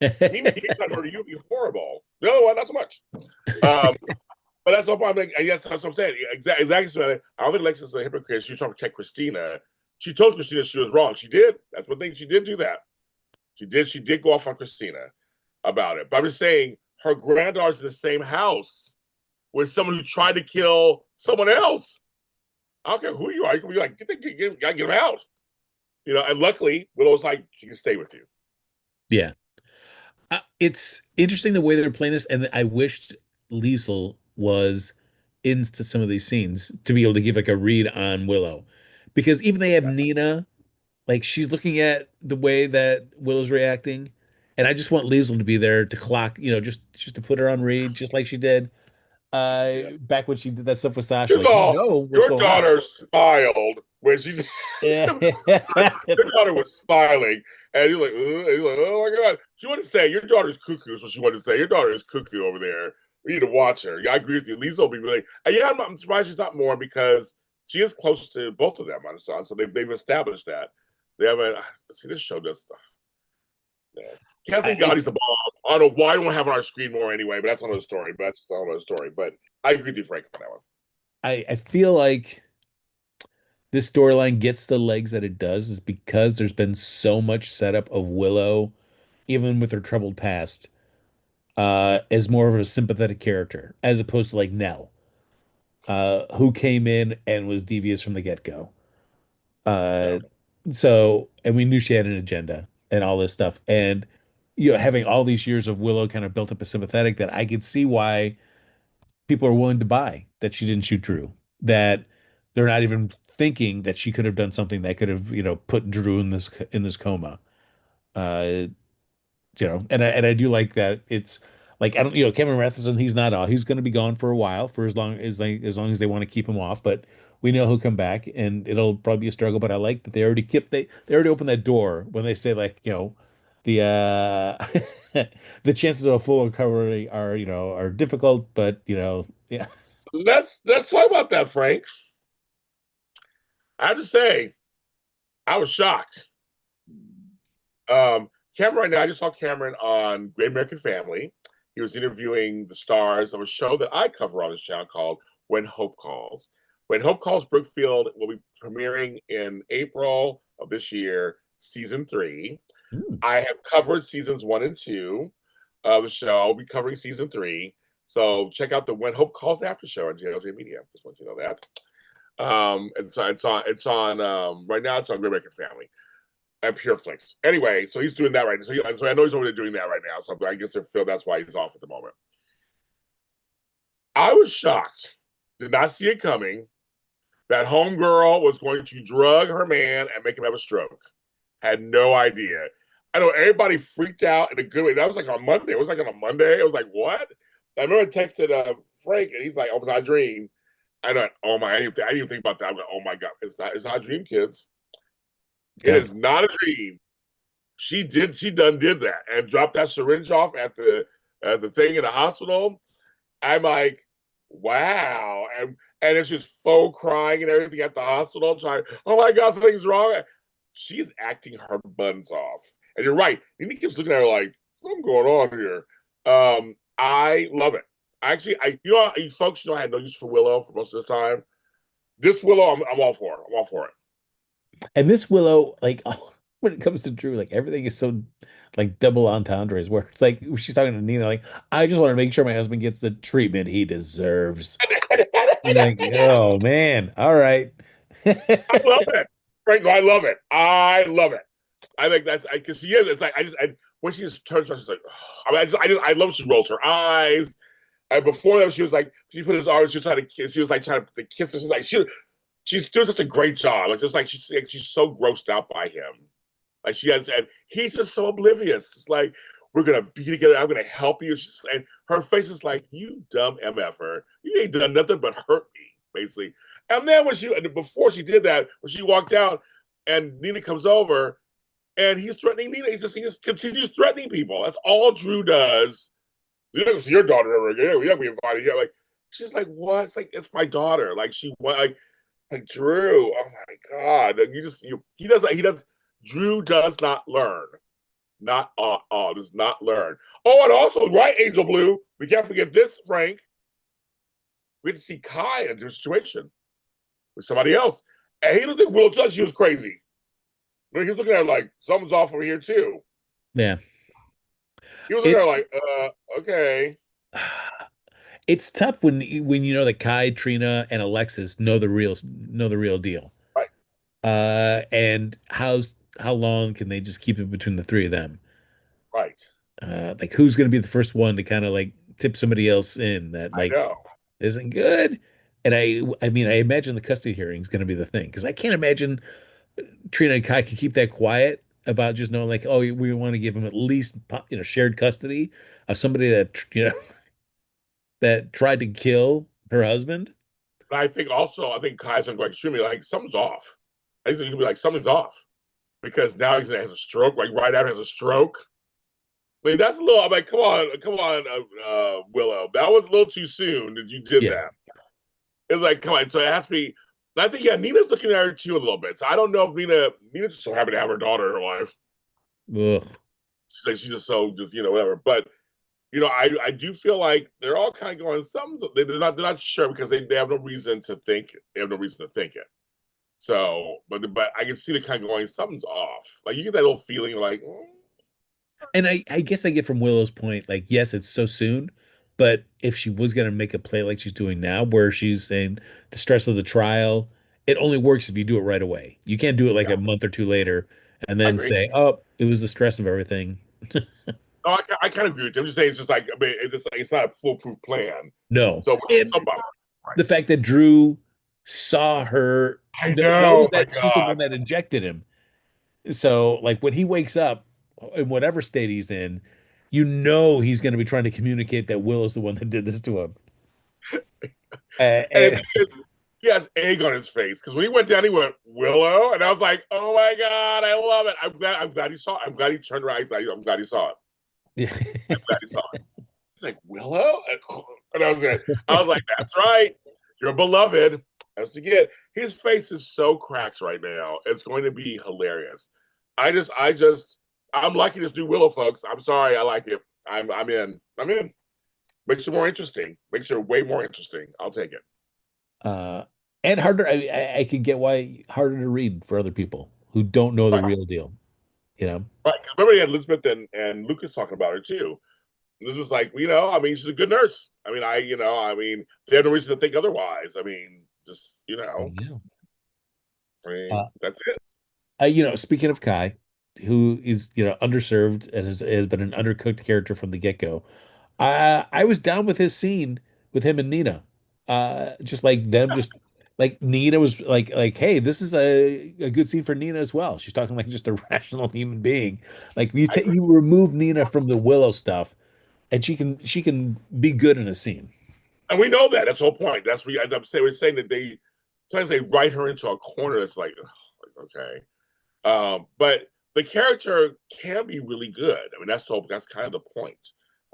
Me trying to murder you would be horrible. The other one, not so much. Um, but that's what I'm like. That's what I'm saying. Exactly. I don't think Alexis is a hypocrite. She was trying to protect Christina. She told Christina she was wrong. She did. That's one thing. She did do that. She did. She did go off on Christina about it. But I'm just saying, her granddaughter's in the same house with someone who tried to kill someone else. I don't care who you are. You can be like, get him out. And luckily, Willow's like, she can stay with you. Yeah. It's interesting the way they're playing this, and I wished Liesel was into some of these scenes to be able to give like a read on Willow, because even they have Yes. Nina, like she's looking at the way that Willow's reacting, and I just want Liesel to be there to clock, just to put her on read, just like she did She did. back when she did that stuff with Sasha. Here's Like, you all. know what's Your going on. daughter smiled when she's. Yeah. Your daughter was smiling, and you're like, oh my god. She wanted to say your daughter's cuckoo. So she wanted to say your daughter is cuckoo over there. We need to watch her. Yeah, I agree with you. Lisa will be really. Yeah, I'm surprised she's not more because she is close to both of them on the song. So they've established that. They haven't. See, this show does stuff. Yeah. Kathleen I, Gotti's the bomb. I don't know why we don't have it on our screen more anyway, but that's another story. But that's just another story. But I agree with you, Frank, on that one. I feel like this storyline gets the legs that it does is because there's been so much setup of Willow, even with her troubled past, as more of a sympathetic character, as opposed to like Nell, who came in and was devious from the get-go. Yeah. Uh, and we knew she had an agenda and all this stuff. And, having all these years of Willow kind of built up a sympathetic that I could see why people are willing to buy that she didn't shoot Drew, that They're not even thinking that she could have done something that could have, put Drew in this coma. Uh, and I do like that it's like I don't Cameron Matheson he's going to be gone for a while for as long as they want to keep him off, but we know he'll come back and it'll probably be a struggle. But I like that they already opened that door when they say like the the chances of a full recovery are difficult, but yeah. Let's talk about that, Frank. I have to say, I was shocked. Cameron, right now, I just saw Cameron on Great American Family. He was interviewing the stars of a show that I cover on this channel called When Hope Calls. When Hope Calls Brookfield will be premiering in April of this year, season 3. Hmm. I have covered seasons 1 and 2 of the show. I'll be covering season 3. So check out the When Hope Calls after show on JLJ Media. Just want you to know that. It's on right now. It's on Great American Family and Pure Flix. Anyway, so he's doing that right now. So I know he's over there doing that right now. So I guess Phil, that's why he's off at the moment. I was shocked, did not see it coming, that homegirl was going to drug her man and make him have a stroke. Had no idea. I know everybody freaked out in a good way. That was like on Monday. It was like on a Monday. I was like, what? I remember I texted Frank and he's like, oh, it was not a dream. I know, oh my, I didn't even think about that. I'm like, oh my God, it's not a dream, kids. It God. is not a dream. She done did that and dropped that syringe off at the thing in the hospital. I'm like, wow. And it's just faux crying and everything at the hospital. I'm trying, oh my God, something's wrong. She's acting her buns off. And you're right. And he keeps looking at her like, what's going on here? I love it. Actually, you folks I had no use for Willow for most of the time. This Willow, I'm all for it. I'm all for it. And this Willow, like, when it comes to Drew, like everything is so like double entendres where it's like she's talking to Nina, like, I just want to make sure my husband gets the treatment he deserves. I'm like, oh man, all right. I love it. Right? No, I love it. I love it. I think that's because she is. It's like when she just turns around, she's like, oh. I love when she rolls her eyes. And before that, she was like, she put his arms, she was trying to kiss. She was like trying to kiss her. She's like, she's doing such a great job. Like just like she's so grossed out by him. Like she has, and he's just so oblivious. It's like we're gonna be together. I'm gonna help you. And her face is like, you dumb mf'er. You ain't done nothing but hurt me, basically. And then before she did that, when she walked out, and Nina comes over, and he's threatening Nina. He just continues threatening people. That's all Drew does. You don't see your daughter ever again. We don't be invited here. Like she's like, what? It's like it's my daughter. Like she like Drew. Oh my God! He does. Drew does not learn. Not does not learn. Oh, and also, right, Angel Blue. We can't forget this, Frank. We had to see Kai in a different situation with somebody else, and he didn't think Willow thought she was crazy. But he was looking at her like something's off over here too. Yeah. He was looking at her It's like, okay, it's tough when you know that Kai, Trina, and Alexis know the real deal. right, And how long can they just keep it between the three of them? right. Like who's going to be the first one to kind of like tip somebody else in that I like know. isn't good? And I mean, I imagine the custody hearing is going to be the thing because I can't imagine Trina and Kai can keep that quiet about just knowing like, oh, we want to give him at least shared custody of somebody that that tried to kill her husband. And I think Kai's gonna go extremely like something's off. I think he's gonna be like something's off because now he's gonna have a stroke. Like right after has a stroke. I mean, that's a little. I'm like, come on, Willow. That was a little too soon that you did Yeah. that. It's like, come on. So it has to be. I think Nina's looking at her too a little bit. So I don't know if Nina's just so happy to have her daughter in her life. Ugh. She's just so just whatever. But I do feel like they're all kind of going. They're not sure because they have no reason to think. They have no reason to think it. So, but I can see the kind of going. Something's off. Like you get that little feeling like. And I guess I get from Willow's point, like, yes, it's so soon, but if she was gonna make a play like she's doing now, where she's saying the stress of the trial, it only works if you do it right away. You can't do it like Yeah, a month or two later and I then agree. say, oh, it was the stress of everything. No, I kind of agree with you. I'm just saying it's just like it's just like it's not a foolproof plan. No. So which is And some bummer. Right. the fact that Drew saw her, I know. knows Oh my that she's the God. one that injected him. So, like when he wakes up, in whatever state he's in, you know he's going to be trying to communicate that Willow's the one that did this to him. And And he has egg on his face because when he went down, he went Willow, and I was like, "Oh my God, I love it! I'm glad. I'm glad he saw it. I'm glad he turned around. I'm glad he saw it. yeah. I'm glad he saw it." He's like Willow, and I was it. I was like, "That's right. You're beloved." As to get his face is so cracked right now. It's going to be hilarious. I'm liking this new Willow, folks. I'm sorry, I like it. I'm in. I'm in. Makes it more interesting. Makes it way more interesting. I'll take it. uh, and harder. I could get why harder to read for other people who don't know the Right. real deal. You know? Right. Remember, you had Elizabeth and Lucas talking about her too. This was like, I mean, she's a good nurse. I mean, I mean, they had no reason to think otherwise. I mean, just, Yeah. I mean, Uh, that's it. Speaking of Kai, who is, underserved and has been an undercooked character from the get-go. I was down with his scene with him and Nina. Just like them, just like Nina was hey, this is a good scene for Nina as well. She's talking like just a rational human being. Like I agree. you remove Nina from the Willow stuff, and she can be good in a scene. And we know that. That's the whole point. That's what we're saying that sometimes they write her into a corner. It's like, ugh, okay. But the character can be really good. I mean, that's kind of the point.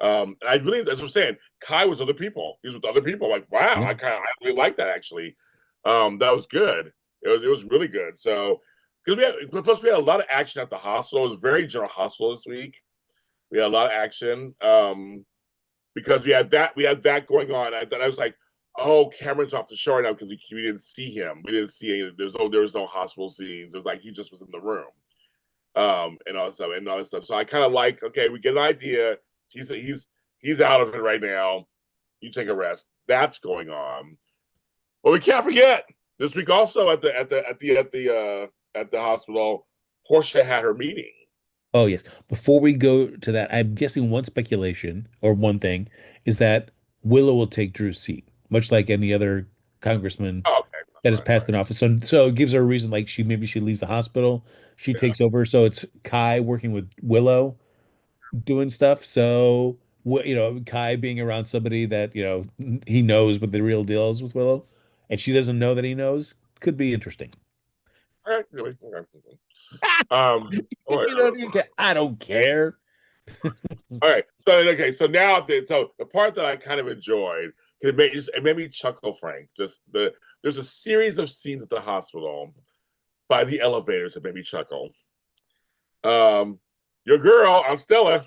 And that's what I'm saying. Kai was other people. He was with other people. Like, wow, Yeah. I really like that actually. That was good. It was really good. So because we had a lot of action at the hospital. It was very general hospital this week. We had a lot of action. Because we had that going on. I was like, oh, Cameron's off the shore now because we didn't see him. We didn't see any. There was no hospital scenes. It was like he just was in the room, and all this stuff. So I kind of like, okay, we get an idea. He's out of it right now. You take a rest. That's going on. But we can't forget this week also at the hospital, Portia had her meeting. Oh, yes. Before we go to that, I'm guessing one speculation or one thing is that Willow will take Drew's seat, much like any other congressman Oh, okay, that has fine, passed fine. in office. So it gives her a reason, like she leaves the hospital, she Yeah. takes over. So it's Kai working with Willow doing stuff. So Kai being around somebody that he knows what the real deal is with Willow, and she doesn't know that he knows, could be interesting. All right, really. Okay. You don't even care. I don't care. All right. So okay. So now the part that I kind of enjoyed, it made me chuckle, Frank. There's a series of scenes at the hospital by the elevators that made me chuckle. Um, your girl, I'm Stella.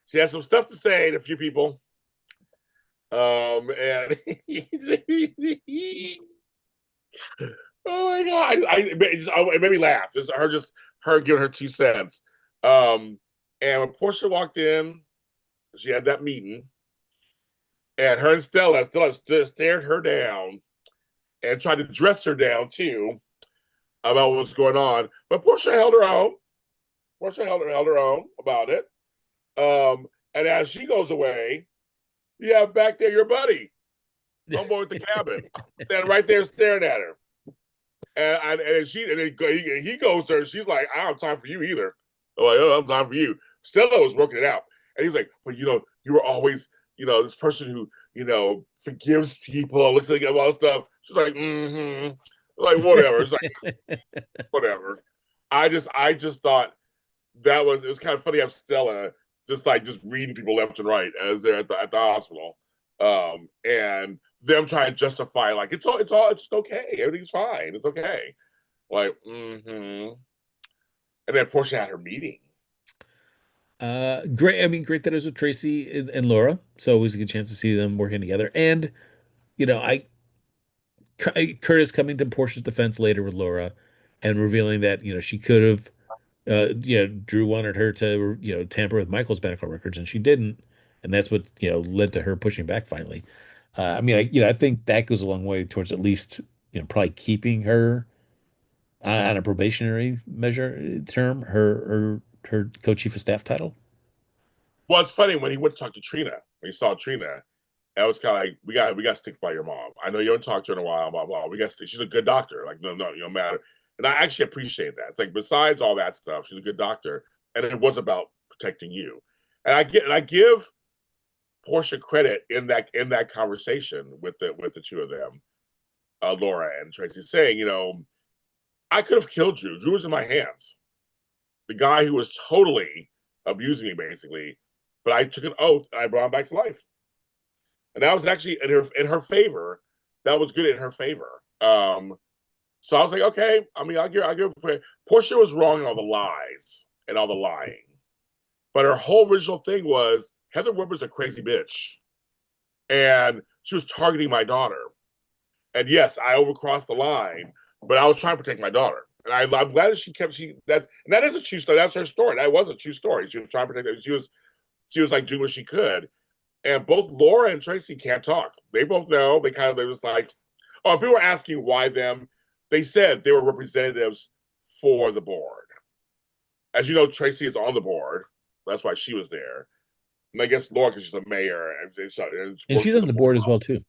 She has some stuff to say to a few people. And oh my god, it made me laugh. Her giving her 2 cents. And when Portia walked in, she had that meeting, and her and Stella stared her down and tried to dress her down too about what was going on. But Portia held her own. Portia held her own about it. And as she goes away, you have back there your buddy, homeboy with the cabin, standing right there staring at her. And he goes to her. She's like, "I don't have time for you either." I'm like, "Oh, I don't have time for you." Stella was working it out, and he's like, "But you were always, this person who, forgives people, looks like all that stuff." She's like, "Mm-hmm." Like whatever. It's like whatever. I just thought it was kind of funny how Stella just reading people left and right as they're at the hospital, and them trying to justify like it's just okay, everything's fine, it's okay, like and then Portia had her meeting. Great. I mean, great that it was with Tracy and Laura. So always a good chance to see them working together. And I Curtis coming to Portia's defense later with Laura and revealing that she could have Drew wanted her to tamper with Michael's medical records and she didn't, and that's what led to her pushing back finally. I mean, I think that goes a long way towards at least probably keeping her on a probationary measure term, her co-chief of staff title. Well, it's funny when he went to talk to Trina, when he saw Trina, And I was kind of like, we got to stick by your mom. I know you haven't talked to her in a while, blah blah. We got to stick. She's a good doctor. Like no, you don't matter. And I actually appreciate that. It's like besides all that stuff, she's a good doctor, and it was about protecting you. And I give Portia credit in that conversation with the two of them, Laura and Tracy, saying, I could have killed Drew. Drew was in my hands. The guy who was totally abusing me, basically, but I took an oath and I brought him back to life. And that was actually in her favor. That was good in her favor. So I was like, okay. I mean, I'll give Portia was wrong in all the lies and all the lying, but her whole original thing was Heather Webber's a crazy bitch, and she was targeting my daughter. And yes, I overcrossed the line, but I was trying to protect my daughter. And I'm glad that that is a true story. That's her story. That was a true story. She was trying to protect her. She was like doing what she could. And both Laura and Tracy can't talk. They both know. They was like, oh, people were asking why them. They said they were representatives for the board. As you know, Tracy is on the board. That's why she was there. And I guess Laura, because she's a mayor and And works she's for on the the board. board as well too.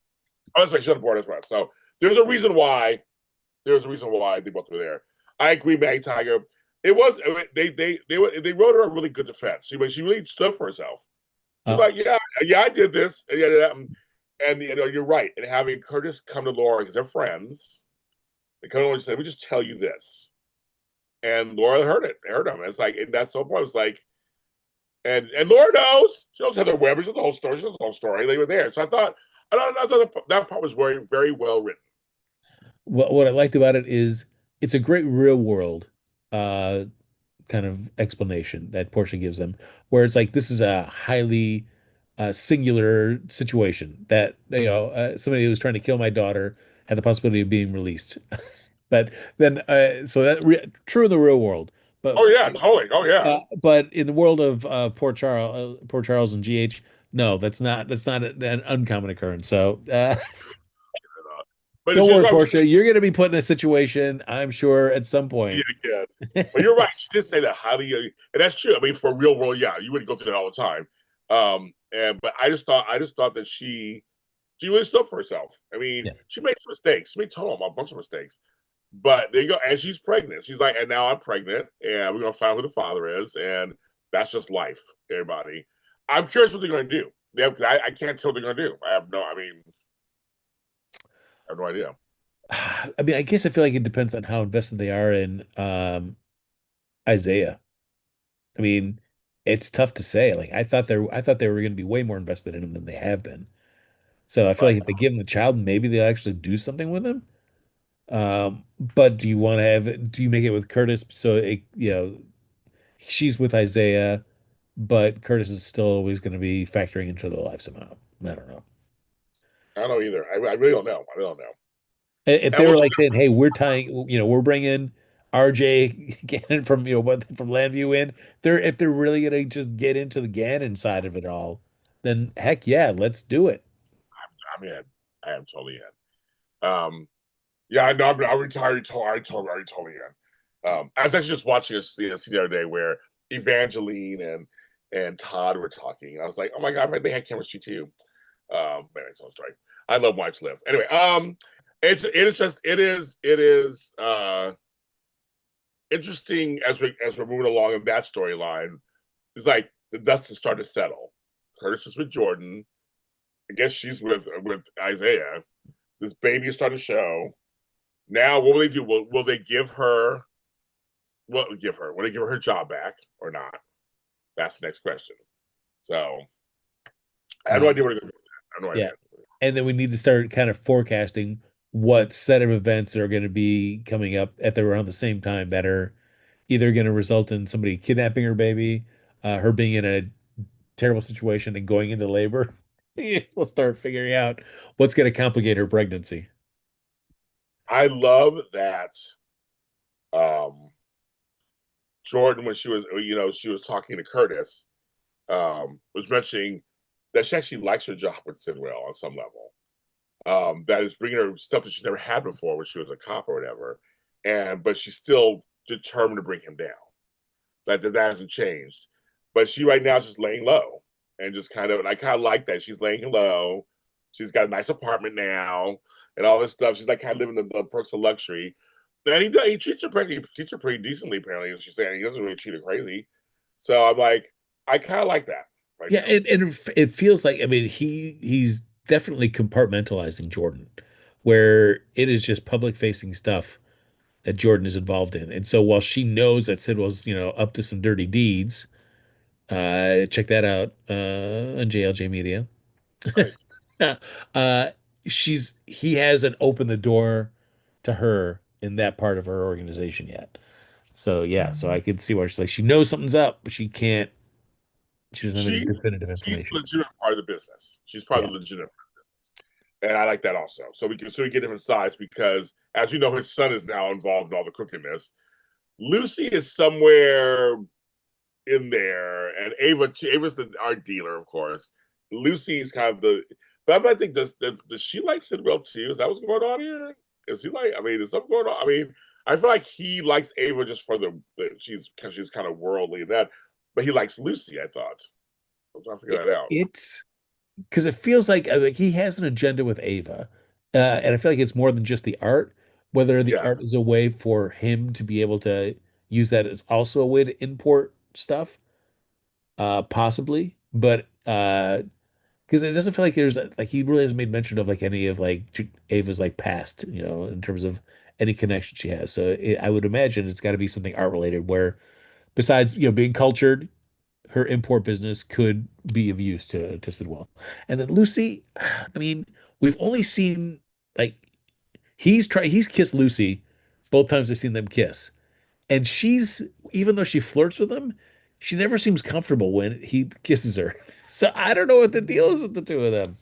Oh, that's right, she's on the board as well. So there's a reason why. There's a reason why they both were there. I agree, Maggie Tiger. It was they wrote her a really good defense. She really stood for herself. She's Uh, like, yeah, I did this, and you're right. And having Curtis come to Laura because they're friends, they come to Laura and say, "We just tell you this," and Laura heard it, heard him. It's like, and that's so point. It's like, and Laura knows. She knows Heather Webber. She knows the whole story. She knows the whole story. They were there, so I thought that part was very, very well written. what I liked about it is it's a great real world uh kind of explanation that Portia gives them, where it's like this is a highly singular situation that somebody who was trying to kill my daughter had the possibility of being released. But then, so that true in the real world, but Oh yeah, totally. Oh yeah. but in the world of poor Charles and GH, no, that's not an uncommon occurrence. So But don't she's worry, right. Portia, you're going to be put in a situation, I'm sure, at some Yeah, point. yeah. But you're right. She did say that. How do you? And that's true. I mean, for real world, yeah, you wouldn't go through that all the time. And but I just thought that she really stood for herself. I mean, Yeah. she made some mistakes. She made total a bunch of mistakes. But there you go. And she's pregnant. She's like, and now I'm pregnant, and we're gonna find out who the father is, and that's just life, everybody. I'm curious what they're gonna do. I can't tell what they're gonna do. I have no idea. I mean, I guess I feel like it depends on how invested they are in Isaiah. I mean, it's tough to say. Like I thought they were going to be way more invested in him than they have been. So I feel Right. like if they give him the child, maybe they'll actually do something with him. But do you want to do you make it with Curtis so she's with Isaiah, but Curtis is still always going to be factoring into their life somehow. I don't know. I don't know either. I really don't know. I really don't know. If And they we'll were see. like saying, "Hey, we're tying, we're bringing RJ Gannon from from Landview in," if they're really gonna just get into the Gannon side of it all, then heck yeah, let's do it. I'm in. I am totally in. Yeah, I know. I already told you. I was actually just watching this the other day where Evangeline and Todd were talking. I was like, oh my god, they had chemistry too. Man, it's so story. I love Watch Live. Anyway, it is interesting as we're moving along in that storyline. It's like the dust is starting to settle. Curtis is with Jordan. I guess she's with Isaiah. This baby is starting to show. Now, what will they do? Will they give her what will give her? Will they give her her job back or not? That's the next question. So I have no Uh, idea where to go. I have no yeah, idea. and then we need to start kind of forecasting what set of events are going to be coming up at around the same time that are either going to result in somebody kidnapping her baby, her being in a terrible situation and going into labor. We'll start figuring out what's going to complicate her pregnancy. I love that um, Jordan, when she was talking to Curtis, was mentioning that she actually likes her job with Sidwell on some level. That is bringing her stuff that she's never had before when she was a cop or whatever, but she's still determined to bring him down. That hasn't changed. But she right now is just laying low and just kind of, and I kind of like that she's laying low. She's got a nice apartment now and all this stuff. She's like kind of living the perks of luxury. And he treats her pretty decently, apparently. She's saying he doesn't really treat her crazy. So I'm like, I kind of like that right Yeah, now. it feels like, I mean, he's definitely compartmentalizing Jordan, where it is just public facing stuff that Jordan is involved in. And so while she knows that Sid was, up to some dirty deeds, check that out on JLJ Media. Nice. Uh, he hasn't opened the door to her in that part of her organization yet. So yeah, so I could see why she's like she knows something's up, but she doesn't have any She's definitive she's the information. legitimate part of the business. She's part Yeah. of the legitimate part of the business. And I like that also. So we get different sides because as you know, his son is now involved in all the crookedness. Lucy is somewhere in there, and Ava's the art dealer, of course. Lucy's kind of the, but I think does she like Cinderella too? Is that what's going on here? Is he like? I mean, is something going on? I mean, I feel like he likes Ava just for the she's because she's kind of worldly and that, but he likes Lucy. I thought. I'm trying to figure that out. It's because it feels like he has an agenda with Ava, and I feel like it's more than just the art. Whether the Yeah, art is a way for him to be able to use that as also a way to import stuff, possibly, but because it doesn't feel like there's like he really hasn't made mention of like any of like Ava's like past, in terms of any connection she has. So I would imagine it's got to be something art related where besides being cultured, her import business could be of use to Sidwell. And then Lucy, I mean, we've only seen like he's kissed Lucy both times I've seen them kiss. And she's even though she flirts with him, she never seems comfortable when he kisses her. So I don't know what the deal is with the two of them.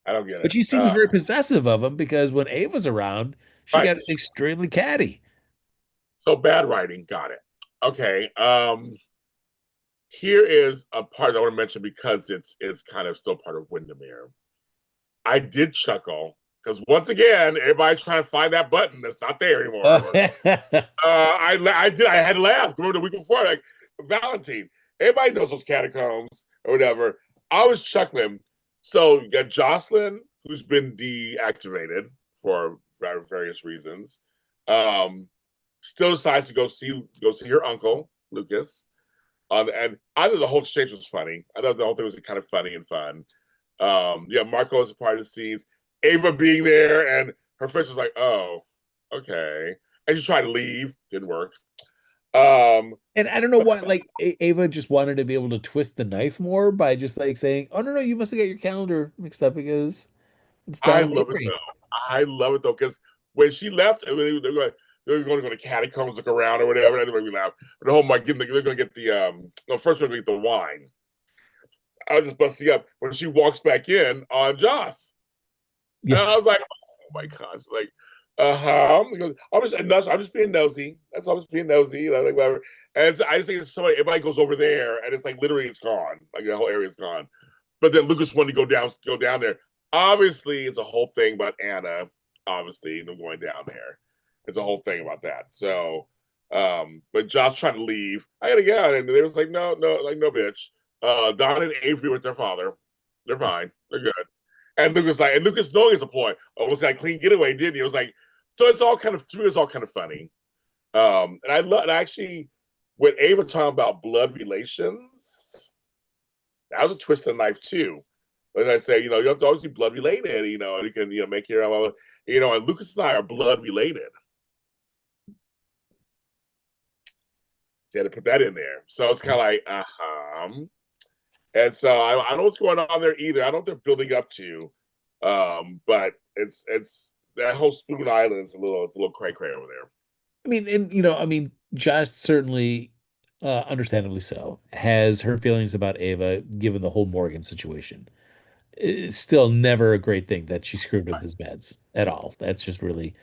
I don't get But it. she seems very possessive of him because when Ava's around, she got Right. extremely catty. So bad writing. Got it. Okay. Here is a part I want to mention because it's kind of still part of Windermere. I did chuckle because once again, everybody's trying to find that button that's not there anymore. I had to laugh. Remember the week before, like Valentine. Everybody knows those catacombs or whatever. I was chuckling. So you got Jocelyn, who's been deactivated for various reasons. Um, Still decides to go see her uncle Lucas. And I thought the whole exchange was funny. I thought the whole thing was kind of funny and fun. Yeah, Marco is a part of the scenes. Ava being there, and her face was like, "Oh, okay." And she tried to leave, didn't work. Um, And I don't know why, like Ava just wanted to be able to twist the knife more by just like saying, "Oh no, no, you must have got your calendar mixed up because it's I Don love it Avery." though. I love it though because when she left, I mean, they're going to go to catacombs, look around or whatever. And we laugh. But the whole my they're going to get the no, first we're going to get the wine. I was just busting up when she walks back in on Joss. And Yeah. I was like, oh my gosh, like, uh-huh. I'm just being nosy. That's all, I'm just being nosy, like whatever. And I just think it's somebody, everybody goes over there and it's like literally it's gone. Like the whole area's gone. But then Lucas wanted to go down there. Obviously, it's a whole thing about Anna, obviously, them going down there. It's a whole thing about that. So but Josh trying to leave. I gotta get out. And they was like, no, no, like no bitch. Don and Avery with their father. They're fine. They're good. And Lucas knowing it's a ploy, almost got a clean getaway, didn't he? It was like, so it's all kind of, to me, it's all kind of funny. And I love, and actually, when Ava talking about blood relations, that was a twist of the knife too. As I say, you have to always be blood related, and you can, make your own, and Lucas and I are blood related. You had to put that in there. So it's kind of like, And so I don't know what's going on there either. I don't know what they're building up to. But it's that whole Spoon Island is a little cray cray over there. I mean, and Josh certainly, understandably so, has her feelings about Ava given the whole Morgan situation. It's still never a great thing that she screwed with his meds at all. That's just really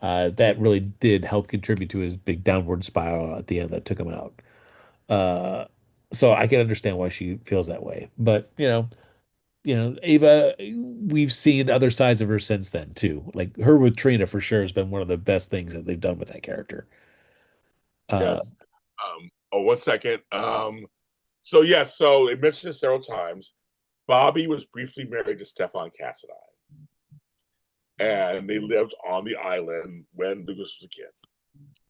that really did help contribute to his big downward spiral at the end that took him out. Uh, so I can understand why she feels that way. But Ava, we've seen other sides of her since then too. Like her with Trina for sure has been one of the best things that they've done with that character. Uh, Yes. Oh, 1 second. So yes, so it mentioned it several times, Bobby was briefly married to Stefan Cassadine, and they lived on the island when Lucas was a kid.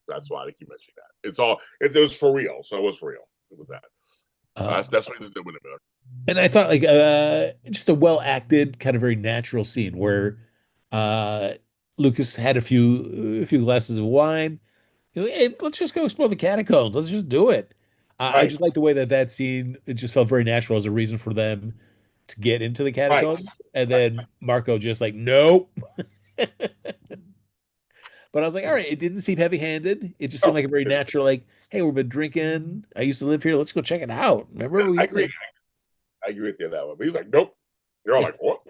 That's why they keep mentioning that. It was for real, so it was real. It was that. Uh, That's why they did Wintermere. and I thought like just a well acted, kind of very natural scene where uh Lucas had a few glasses of wine. He's like, hey, let's just go explore the catacombs. Let's just do it. I Right, just like the way that scene, it just felt very natural as a reason for them to get into the right, catacombs. And right. then Marco just like, nope. But I was like, all right, it didn't seem heavy-handed. It just seemed Oh, like a very natural, like, hey, we've been drinking. I used to live here. Let's go check it out. Remember we I used agree. to. I agree with you on that one. But he's like, nope. You're all like, what?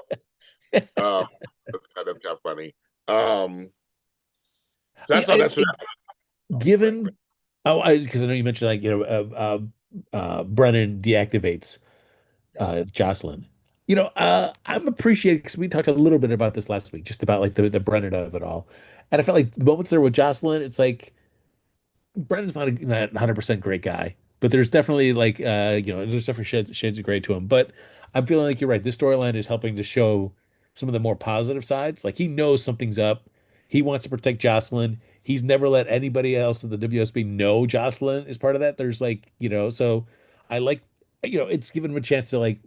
Uh, that's kind of funny. That's not that's Given, oh, because I know you mentioned like, Brennan deactivates Jocelyn. I'm appreciating because we talked a little bit about this last week, just about like the Brennan of it all. And I felt like the moments there with Jocelyn, it's like Brendan's not 100% great guy, but there's definitely like there's different shades of gray to him. But I'm feeling like you're right. This storyline is helping to show some of the more positive sides. Like he knows something's up. He wants to protect Jocelyn. He's never let anybody else in the WSB know Jocelyn is part of that. There's like, so I like, it's given him a chance to like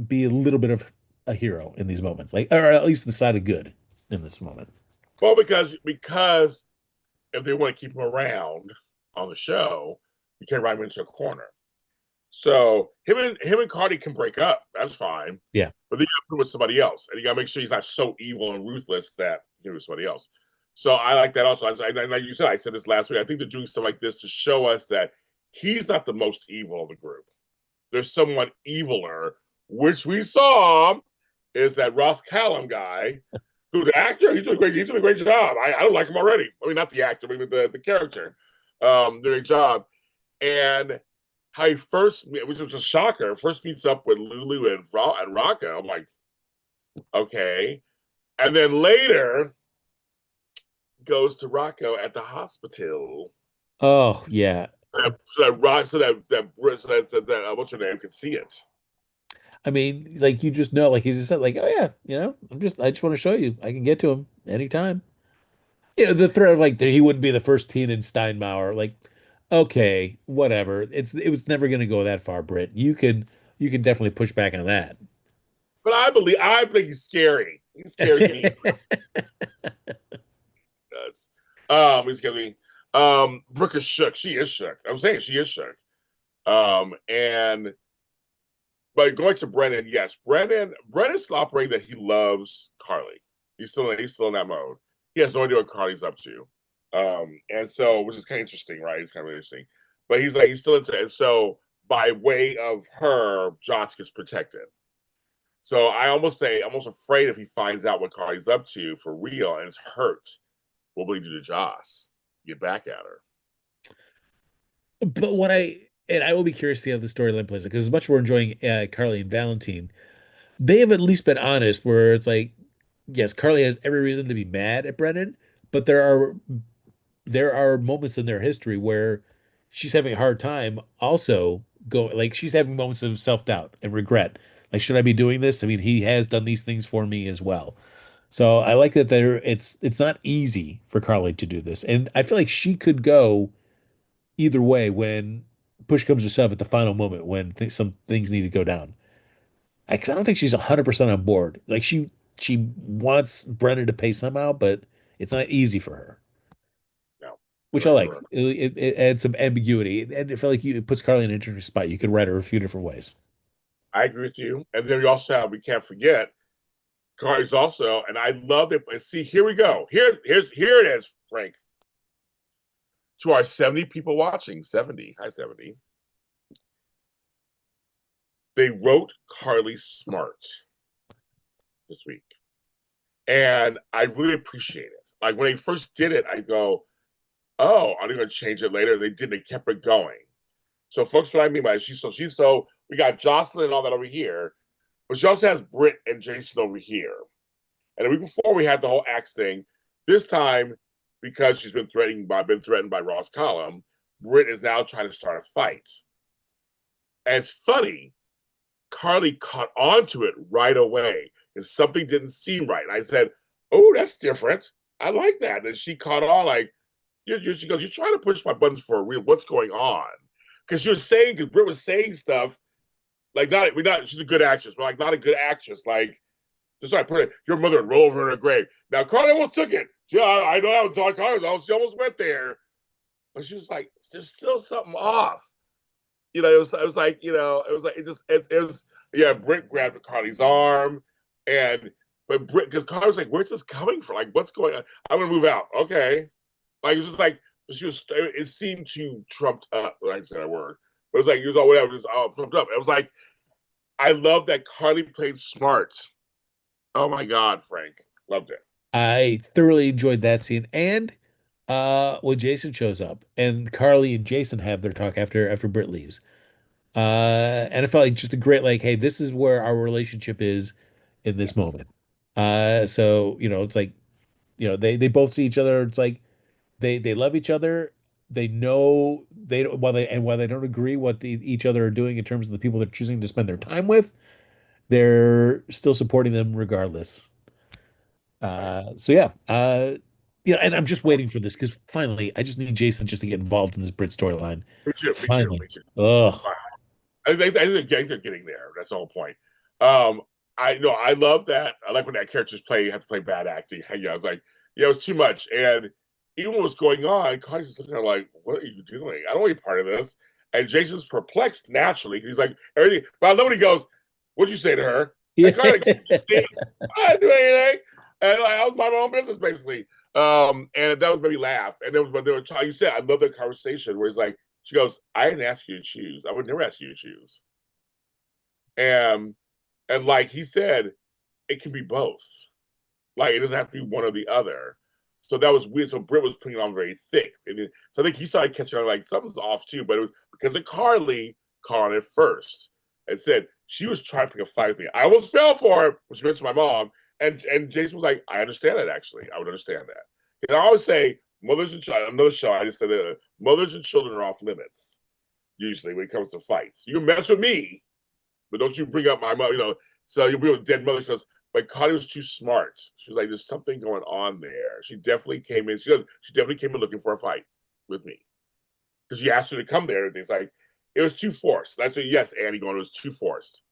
be a little bit of a hero in these moments, like, or at least the side of good in this moment. well because if they want to keep him around on the show, you can't write him into a corner. So him and Cardi can break up. That's fine. Yeah. But then you got to put him with somebody else, and you got to make sure he's not so evil and ruthless that he was somebody else. So I like that also. Like you said, I said this last week. I think they're doing stuff like this to show us that he's not the most evil of the group. There's someone eviler, which we saw is that Ross Callum guy, who the actor, he's doing a great job. I don't like him already. I mean, not the actor, but the character. Doing a job. And how he first, which was a shocker, first meets up with Lulu and Rocco. I'm like, okay. And then later goes to Rocco at the hospital. Oh, yeah. So that what's her name can see it. I mean, like you just know, like he just said, like, oh yeah, I just want to show you, I can get to him anytime. The threat of like that he wouldn't be the first teen in Steinmauer, like, okay, whatever. It was never gonna go that far, Britt. You can definitely push back on that. But I think he's scary. He's scary to me. Does. He's gonna be. Brooke is shook. She is shook. I'm saying she is shook. And but going to Brennan, yes, Brennan's operating that he loves Carly. He's still in that mode. He has no idea what Carly's up to. And so which is kind of interesting, right? It's kind of interesting. But he's still into it. And so by way of her, Joss gets protected. So I'm almost afraid if he finds out what Carly's up to for real and it's hurt, what will he do to Joss? Get back at her. But I will be curious to see how the storyline plays because as much as we're enjoying Carly and Valentine, they have at least been honest where it's like, yes, Carly has every reason to be mad at Brennan, but there are moments in their history where she's having a hard time also going like she's having moments of self-doubt and regret. Like, should I be doing this? I mean, he has done these things for me as well. So I like that it's not easy for Carly to do this. And I feel like she could go either way when push comes to shove at the final moment when some things need to go down. 'Cause I don't think she's 100% on board. Like she wants Brennan to pay somehow, but it's not easy for her, No, which I you're like. correct. It adds some ambiguity, and I feel like it puts Carly in an interesting spot. You could write her a few different ways. I agree with you. And then we also have we can't forget Carly's also, and I love it. And see, here we go. Here it is, Frank. To our 70 people watching, 70, hi 70. They wrote Carly smart this week. And I really appreciate it. Like when they first did it, I go, oh, are they going to change it later? They did. They kept it going. So, folks, what I mean by it, she's so we got Jocelyn and all that over here, but she also has Britt and Jason over here. And the week before we had the whole axe thing. This time, because she's been threatened by Ross Column, Britt is now trying to start a fight. And it's funny Carly caught on to it right away because something didn't seem right. And I said, "Oh, that's different. I like that." And she caught on like, she goes, "You're trying to push my buttons for a real. What's going on?" Because she was saying, because Britt was saying stuff like, not we not. She's a good actress, but like not a good actress. Like, just like put it, your mother would roll over in her grave. Now Carly almost took it. Yeah, I know how Don Carter's. She almost went there, but she was like, "There's still something off." It was like, it was, yeah, Britt grabbed Carly's arm, and, but Britt, because Carly was like, where's this coming from? Like, what's going on? I'm going to move out. Okay. Like, it's just like, it seemed too trumped up. I said a word, but it was like, it was all whatever, it was all trumped up. It was like, I love that Carly played smart. Oh my God, Frank. Loved it. I thoroughly enjoyed that scene. And when Jason shows up and Carly and Jason have their talk after Britt leaves. And it felt like just a great, like, hey, this is where our relationship is in this Yes. moment. So it's like, they both see each other. It's like they love each other. They know they don't while they don't agree what each other are doing in terms of the people they're choosing to spend their time with, they're still supporting them regardless. Right. So yeah, and I'm just waiting for this because finally, I just need Jason just to get involved in this Brit storyline. Me too. Me too. Finally. Me too. Ugh. I think they're getting there. That's the whole point. Um, I know I love that. I like when that characters have to play bad acting. Yeah, I was like, yeah, it was too much. And even what was going on, Connie's just looking at her like, what are you doing? I don't want to be part of this. And Jason's perplexed naturally. He's like, everything. But I love when he goes, what'd you say to her? Yeah. And Connie's like, I didn't do anything. And like, I was my own business, basically. And that was made me laugh. And then when they were trying, you said, I love that conversation where he's like, she goes, I didn't ask you to choose. I would never ask you to choose. And and like he said, it can be both. Like it doesn't have to be one or the other. So that was weird. So Britt was putting it on very thick. So I think he started catching on like something's off too, but it was because of Carly calling it first and said she was trying to pick a fight with me. I almost fell for it, which mentioned my mom. And Jason was like, I understand that actually. I would understand that. And I always say mothers and children, another show, I just said that mothers and children are off limits, usually when it comes to fights. You can mess with me, but don't you bring up my mother, so you'll bring up dead mother because but Connie was too smart. She was like, there's something going on there. She definitely came in. She definitely came in looking for a fight with me because she asked her to come there and things like it was too forced. That's what yes, Annie going. It was too forced.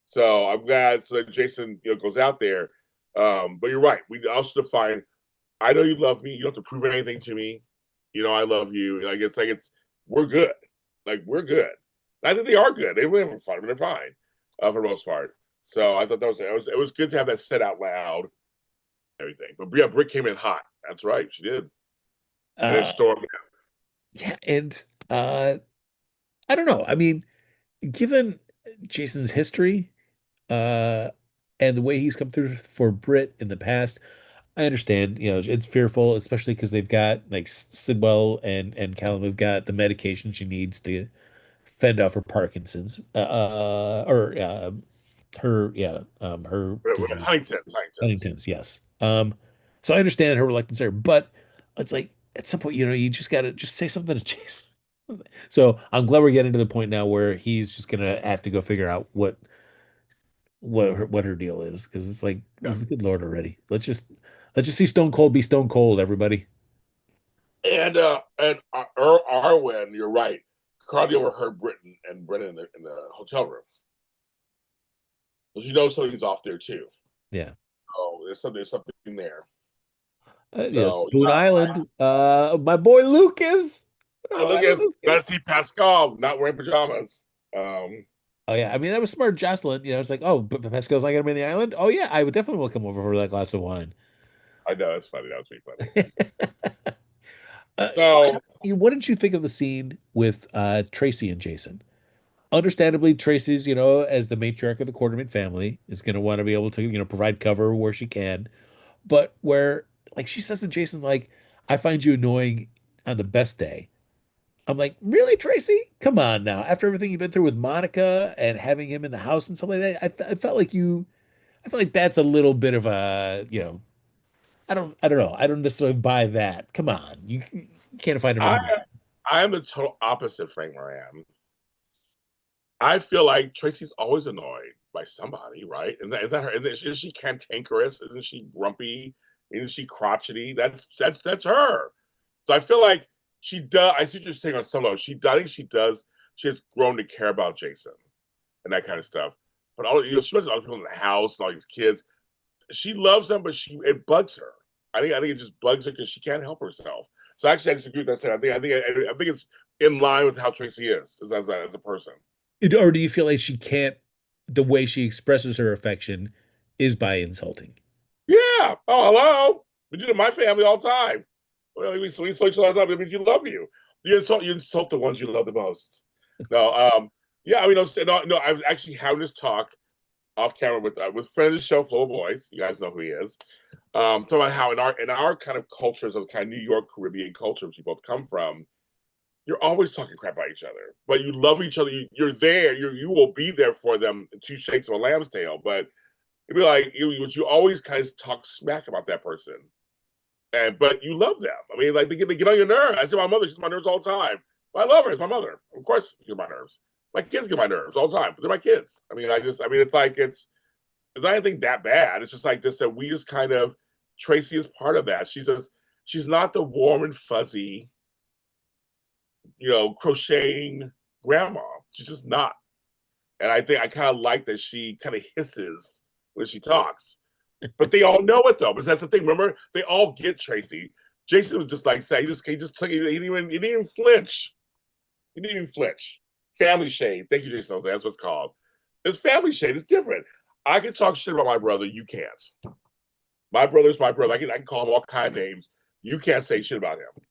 So I'm glad. So that Jason goes out there. But you're right. We also define. I know you love me. You don't have to prove anything to me. I love you. Like it's we're good. Like we're good. And I think they are good. They were fun. They're fine for the most part. So I thought it was good to have that said out loud. Everything, but yeah, Brick came in hot. That's right, she did, and then Uh, stormed. yeah, and I don't know. I mean, given Jason's history, uh, and the way he's come through for Brit in the past, I understand, it's fearful, especially because they've got like Sidwell and Callum have got the medication she needs to fend off her Parkinson's, or her disease, Huntington's. Huntington's, yes. So I understand her reluctance there, but it's like at some point, you just gotta just say something to Jason. So I'm glad we're getting to the point now where he's just gonna have to go figure out what her deal is because it's like, Yeah, good Lord already. Let's just see Stone Cold be Stone Cold, everybody. and Arwen, you're right. Carly overheard Britain and Brennan in the hotel room, because something's off there too. Yeah. Oh, there's something there. Yeah, So Spoon Island. My boy Lucas. My boy Lucas, got to Lucas. see Pascal not wearing pajamas. Um, Oh yeah, I mean that was smart, Jocelyn. It's like, oh, but Pascal's not gonna be in the island. Oh yeah, I would definitely will come over for that glass of wine. I know that's funny. That was pretty funny. uh, So what did you think of the scene with Tracy and Jason? Understandably, Tracy's, as the matriarch of the Quartermain family, is going to want to be able to, provide cover where she can. But where, like, she says to Jason, like, I find you annoying on the best day. I'm like, really, Tracy? Come on now. After everything you've been through with Monica and having him in the house and stuff like that, I felt like I felt like that's a little bit of a, I don't know. I don't necessarily buy that. Come on. You can't find him I annoying. I am the total opposite Frank Moran. I feel like Tracy's always annoyed by somebody, right? And is that her? Is she cantankerous? Isn't she grumpy? Isn't she crotchety? That's her. So I feel like she does. I see what you're saying on some level. I think she does. She has grown to care about Jason and that kind of stuff. But she mentions all the people in the house, all these kids. She loves them, but it bugs her. I think it just bugs her because she can't help herself. So actually, I disagree with that. I think it's in line with how Tracy is as a person. Or do you feel like she can't, the way she expresses her affection is by insulting? Yeah. Oh, hello. We do it in my family all the time. Well, we insult each other all the time. It means you love you. You insult the ones you love the most. No. Yeah. I mean, no. I was actually having this talk off camera with friend of the show, Flo Boys. You guys know who he is. Talking about how in our kind of cultures of kind of New York Caribbean cultures we both come from, you're always talking crap about each other, but you love each other. You're there. You will be there for them. Two shakes of a lamb's tail, but it'd be like you always kind of talk smack about that person, and but you love them. I mean, like they get on your nerves. I say my mother, she's on my nerves all the time. But I love her. It's my mother. Of course, she's on my nerves. My kids get my nerves all the time. But they're my kids. I mean, it's like it's not anything that bad. It's just like this that we just kind of Tracy is part of that. She's not the warm and fuzzy, crocheting grandma. She's just not. And I think I kind of like that she kind of hisses when she talks. But they all know it though. But that's the thing. Remember, they all get Tracy. Jason was just like say he just took it. He didn't even flinch. He didn't even flinch. Family shade. Thank you, Jason. That's what it's called. It's family shade. It's different. I can talk shit about my brother. You can't. My brother's my brother. I can call him all kind of names. You can't say shit about him.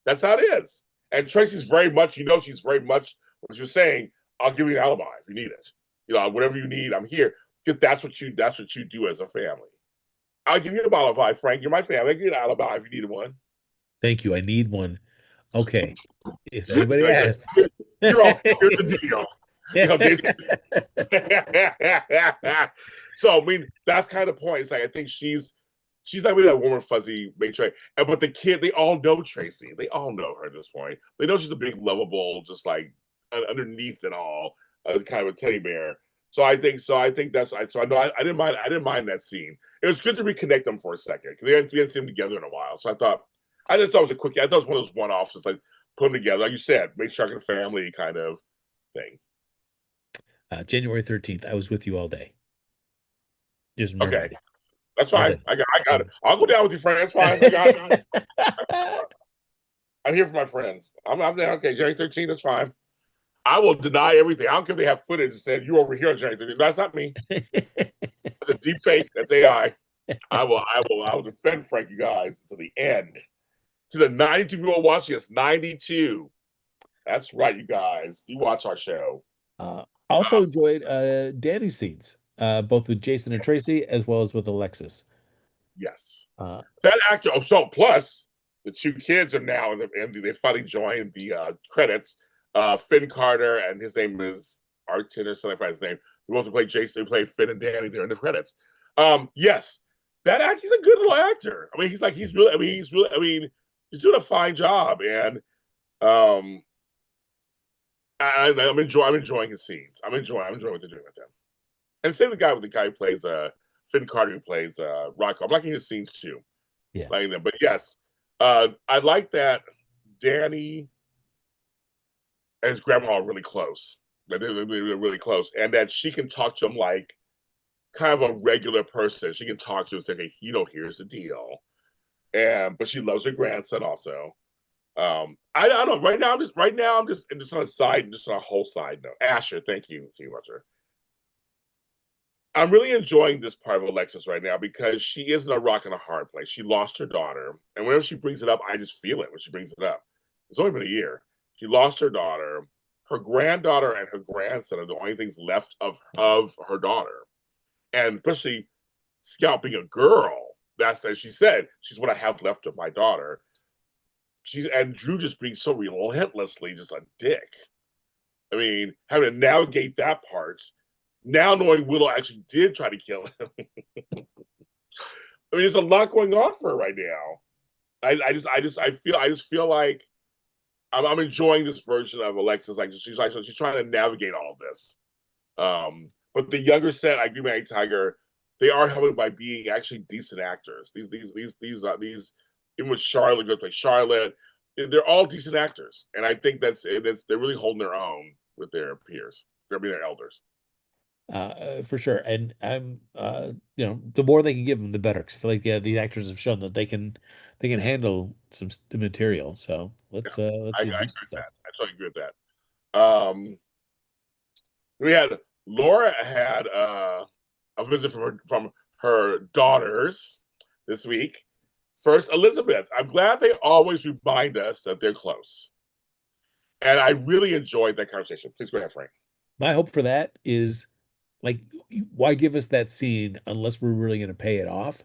That's how it is. And Tracy's very much, she's very much what you're saying. I'll give you an alibi if you need it. Whatever you need, I'm here. Because that's what you do as a family. I'll give you an alibi, Frank. You're my family. I'll give you an alibi if you need one. Thank you. I need one. Okay. If anybody Like, asks. you're all, here's the deal. Jason. So I mean, that's kind of the point. It's like I think she's not really that warm and fuzzy matrix. But the kid, they all know Tracy. They all know her at this point. They know she's a big, lovable, just like underneath it all, kind of a teddy bear. So I think that's so I know I didn't mind that scene. It was good to reconnect them for a second because we hadn't seen them together in a while. So I just thought it was a quickie. I thought it was one of those one-offs, just like put them together, like you said, make sure a family kind of thing. January 13th, I was with you all day. Just Okay, remember it. that's All fine. right. I got it. I'll go down with your friends. Fine. I got it. I'm here for my friends. I'm there. Okay, January 13th. That's fine. I will deny everything. I don't care if they have footage that said you over here on January 13th. That's not me. That's a deep fake. That's AI. I will defend Frank, you guys, to the end. To the 92 people watching us, 92. That's right, you guys. You watch our show. Also enjoyed Danny's scenes, both with Jason and Tracy, as well as with Alexis. Yes. Uh, That actor, so plus the two kids are now they finally joined the credits. Finn Carter and his name is Artin or something, I forgot his name. The ones who play Jason, who play Finn and Danny, they're in the credits. Yes, that actor, he's a good little actor. I mean, he's doing a fine job, and um, I'm enjoying his scenes. I'm enjoying what they're doing with them. And same with the guy who plays Finn Carter, who plays Rocco. I'm liking his scenes too, yeah. liking them. But yes, I like that Danny and his grandma are really close. They're really close, and that she can talk to him like kind of a regular person. She can talk to him and say, "Hey, here's the deal," and but she loves her grandson also. I don't know. Right now I'm just on a side, just on a whole side note. Asher, thank you, Roger. I'm really enjoying this part of Alexis right now because she is in a rock and a hard place. She lost her daughter, and whenever she brings it up, I just feel it when she brings it up. It's only been a year. She lost her daughter. Her granddaughter and her grandson are the only things left of her daughter, and especially Scout being a girl. That's as she said. She's what I have left of my daughter. And Drew just being so relentlessly just a dick. I mean, having to navigate that part now knowing Willow actually did try to kill him. I mean, there's a lot going on for her right now. I just feel like I'm enjoying this version of Alexis. Like she's trying to navigate all of this. But the younger set, I agree with Tiger, they are helping by being actually decent actors. These even with Charlotte, go play Charlotte. They're all decent actors, and I think they're really holding their own with their peers. They're being their elders. For sure. And the more they can give them, the better. Because I feel like the actors have shown that they can handle the material. So Yeah, let's I see them agree do some with stuff. that. I totally agree with that. We had Laura had a visit from her daughters this week. First, Elizabeth. I'm glad they always remind us that they're close, and I really enjoyed that conversation. Please go ahead, Frank. My hope for that is like, why give us that scene unless we're really going to pay it off?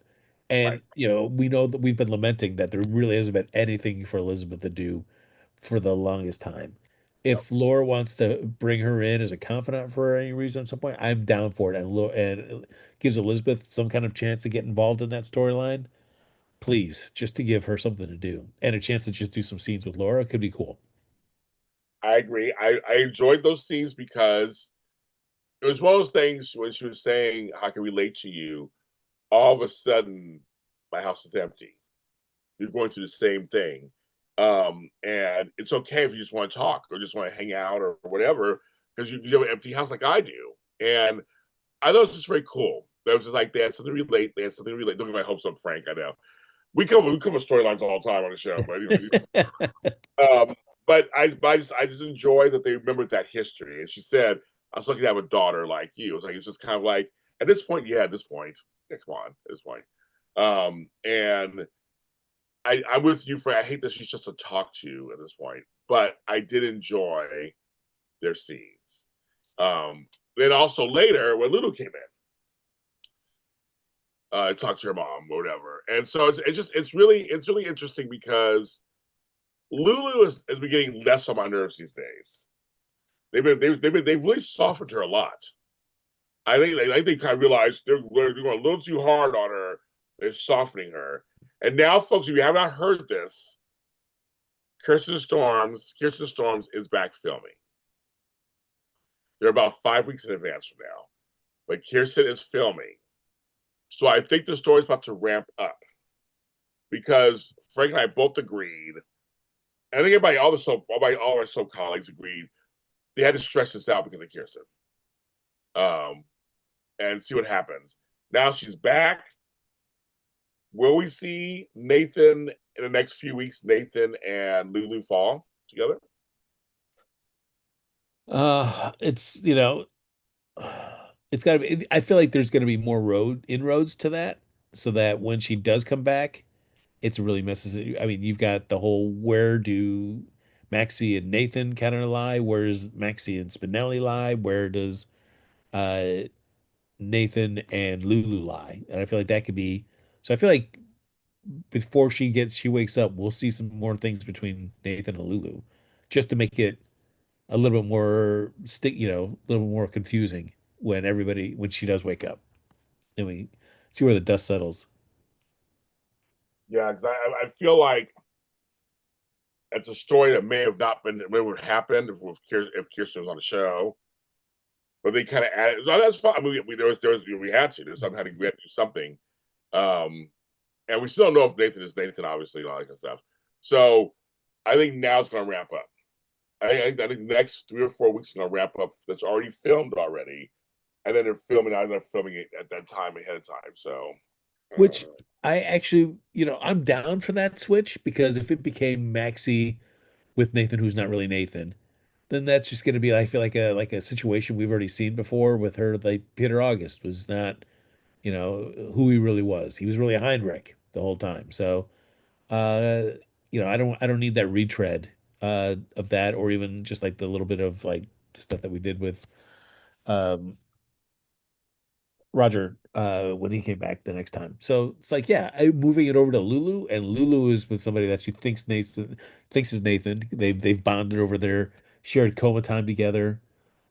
Right. And we know that we've been lamenting that there really hasn't been anything for Elizabeth to do for the longest time. Yep. If Laura wants to bring her in as a confidant for any reason at some point, I'm down for it. And gives Elizabeth some kind of chance to get involved in that storyline. Please, just to give her something to do and a chance to just do some scenes with Laura could be cool. I agree. I enjoyed those scenes because it was one of those things when she was saying, "How can I relate to you?" All of a sudden, my house is empty. You're going through the same thing. And it's okay if you just want to talk or just want to hang out or whatever, because you have an empty house like I do. And I thought it was just very cool. That was just like they had something to relate. They had something to relate. Don't get my hopes up, Frank. I know we come with storylines all the time on the show, but but I just enjoy that they remembered that history. And she said, "I was lucky to have a daughter like you." It's just kind of like at this point, yeah, at this point, yeah, come on, at this point. And I'm with you, Frank. I hate that she's just a talk to at this point, but I did enjoy their scenes. Then also later when Lulu came in, talked to her mom or whatever, and so it's really interesting because Lulu is been getting less on my nerves these days. They've really softened her a lot. I think they kind of realized they're going a little too hard on her. They're softening her, and now, folks, if you have not heard this, Kirsten Storms is back filming. They're about 5 weeks in advance from now, but Kirsten is filming, so I think the story's about to ramp up because Frank and I both agreed. And I think all our soap colleagues agreed they had to stretch this out because of Kirsten, um, and see what happens. Now she's back. Will we see Nathan in the next few weeks? Nathan and Lulu fall together. It's it's got to be. I feel like there's going to be more road inroads to that, so that when she does come back, it's really messes it. I mean, you've got the whole where do Maxie and Nathan kind of lie? Where does Maxie and Spinelli lie? Where does uh Nathan and Lulu lie? And I feel like that could be. So I feel like before she wakes up, we'll see some more things between Nathan and Lulu, just to make it a little bit more a little more confusing when she does wake up and we see where the dust settles. Yeah, because I feel like it's a story that may have not been may would happen if Kirsten was on the show, but they kind of added. No, that's fine. I mean, we had to. We had to do something. Um, and we still don't know if Nathan is Nathan, obviously, and all that kind of stuff. So I think now it's going to ramp up. I think the next 3 or 4 weeks is going to ramp up. That's already filmed already, and then they're filming. I they're filming it at that time ahead of time. So Which I actually, I'm down for that switch because if it became Maxie with Nathan, who's not really Nathan, then that's just going to be, I feel like a situation we've already seen before with her. Like Peter August was not, who he really was. He was really a Heinrich the whole time. So, uh, I don't need that retread of that, or even just like the little bit of like stuff that we did with um Roger when he came back the next time. So it's like, yeah, moving it over to Lulu, and Lulu is with somebody that she thinks is Nathan. They've bonded over their shared coma time together.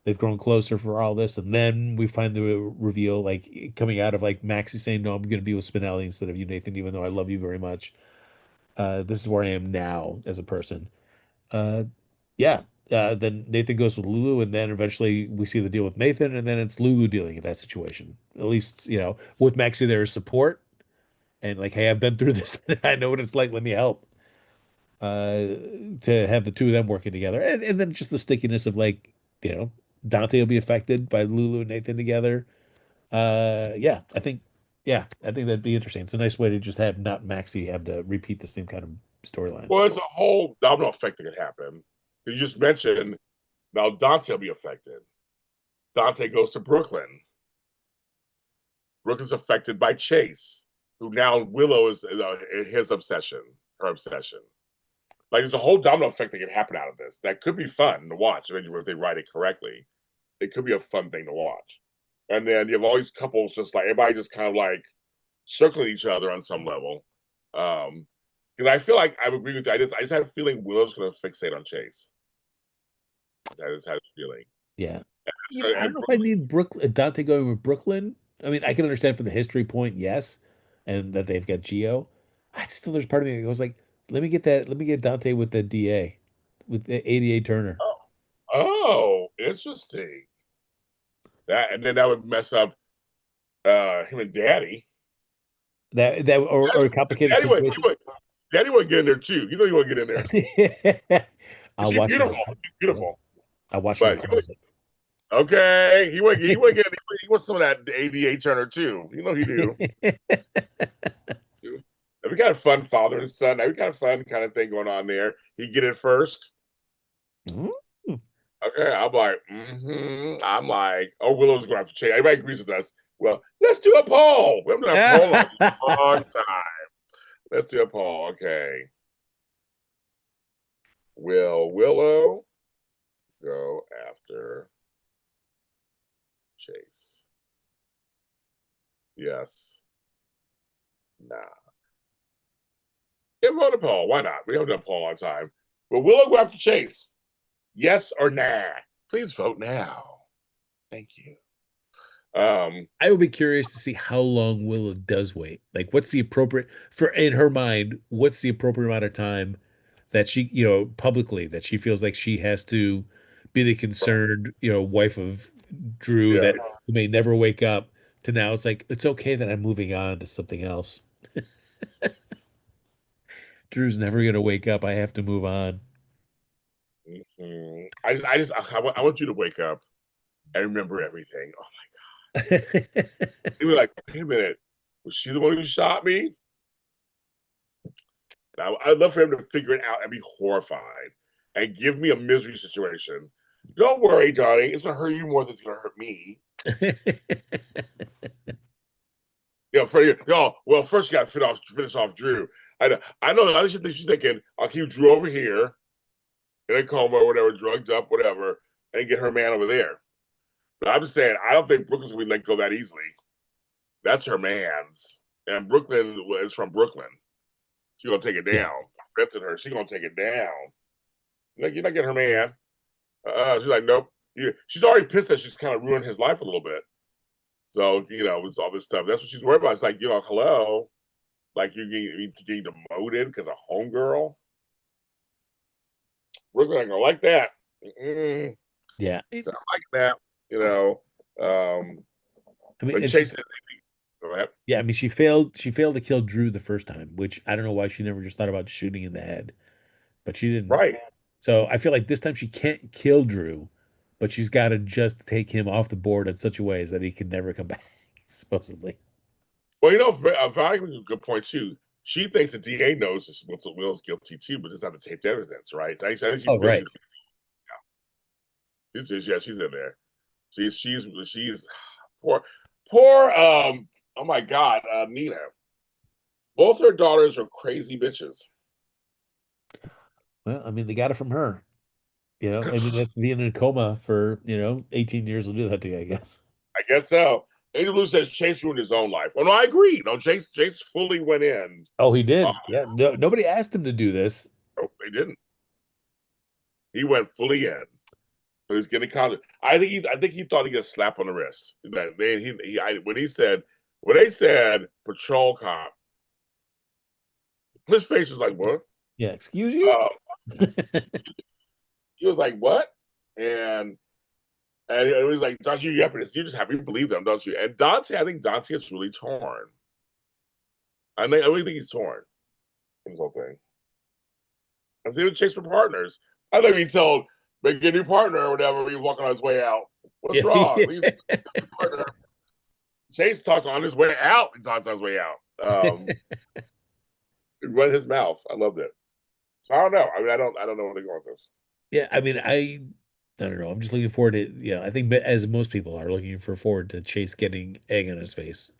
They've grown closer for all this, and then we find the reveal like coming out of like Maxie saying, "No, I'm going to be with Spinelli instead of you, Nathan, even though I love you very much. This is where I am now as a person." Uh, yeah. Then Nathan goes with Lulu, and then eventually we see the deal with Nathan, and then it's Lulu dealing in that situation. At least, with Maxie there is support and like, hey, I've been through this. I know what it's like. Let me help. Uh, to have the two of them working together, and then just the stickiness of like, you know, Dante will be affected by Lulu and Nathan together. Yeah, I think that'd be interesting. It's a nice way to just have not Maxie have to repeat the same kind of storyline. Well, it's a whole domino effect that could happen. You just mentioned now Dante will be affected. Dante goes to Brooklyn. Brooklyn's affected by Chase, who now Willow is his obsession, her obsession. Like there's a whole domino effect that can happen out of this. That could be fun to watch if they write it correctly. It could be a fun thing to watch. And then you have all these couples just like everybody just kind of like circling each other on some level. Because I feel like I agree with you. I just had a feeling Willow's going to fixate on Chase. I just had a feeling. Yeah. I don't And know if I need Brooklyn Dante going with Brooklyn. I mean, I can understand from the history point, yes, and that they've got Geo. I still there's part of me that goes like, let me get Dante with the DA, with the 88 Turner. oh, interesting. That and then that would mess up him and Daddy. That or a complicated Daddy would, situation. Daddy would get in there too. You know he would get in there. I'll She's watch him. beautiful. She's beautiful. I'll watch him in But the closet. okay, he would get he wants some of that ADA Turner too. You know he do. That'd be kind of fun, father and son. That'd be kind of fun, kind of thing going on there. He get it first. Mhm. Okay, I'm like, oh, Willow's going to have to change. Everybody agrees with us. Well, let's do a poll. We haven't done a poll in a long time. Let's do a poll. Okay. Will Willow go after Chase? Yes. Nah. Give vote a poll. Why not? We haven't done a poll on time. Will Willow go after Chase? Yes or nah? Please vote now. Thank you. I would be curious to see how long Willow does wait. Like, what's the appropriate for in her mind? What's the appropriate amount of time that she, publicly that she feels like she has to be the concerned, wife of Drew yeah. that may never wake up to now it's like it's okay that I'm moving on to something else. Drew's never gonna wake up. I have to move on. I want you to wake up and remember everything. Oh, he was like, wait a minute, was she the one who shot me? Now, I'd love for him to figure it out and be horrified and give me a misery situation. Don't worry, darling. It's going to hurt you more than it's going to hurt me. For you, no. Well, first you got to finish off Drew. I know. I think she's thinking, I'll keep Drew over here in a coma or whatever, drugged up, whatever, and get her man over there. But I'm just saying, I don't think Brooklyn's going to let go that easily. That's her man's, and Brooklyn is from Brooklyn. She's gonna take it Yeah. down. Benson her. She's gonna take it down. Like you're not getting her man. She's like, nope. She's already pissed that she's kind of ruined his life a little bit. So with all this stuff, that's what she's worried about. It's like, hello, like you're getting demoted because of homegirl. We're gonna go like that. Yeah. Not like that. You know. I mean, But it's just Chase. Go ahead. yeah, I mean she failed to kill Drew the first time, which I don't know why she never just thought about shooting in the head, but she didn't. Right. So I feel like this time she can't kill Drew, but she's got to just take him off the board in such a way as that he can never come back, supposedly. Well, Veronica makes a good point too. She thinks the DA knows that Will's guilty too, but just not the taped evidence, right? I think she Oh, feels right. she's in there. She's poor. Oh my God, Nina. Both her daughters are crazy bitches. Well, I mean, they got it from her. I mean, that's being in a coma for, 18 years will do that to you, I guess. I guess so. Angel Blue says Chase ruined his own life. Oh no, I agree. No, Chase fully went in. Oh, he Uh, did. Yeah. No, nobody asked him to do this. no, they didn't. He went fully in. So he's getting caught. I think he thought he got slapped on the wrist. That when they said patrol cop, his face is like what? Yeah. Excuse you? He was like, what? And and it was like, Dante, you just happy to believe them, don't you? And Dante, I think Dante is really torn. I really think he's torn in this whole thing. And they would chase for partners. I know he told make a new partner or whatever. He's walking on his way out. What's wrong? Leave partner. Chase talks on his way out. He talks on his way out. He run his mouth. I loved it. So I don't know. I mean, I don't know where they're going with this. Yeah, I mean, I don't know. I'm just looking forward to, I think as most people are looking for forward to Chase getting egg on his face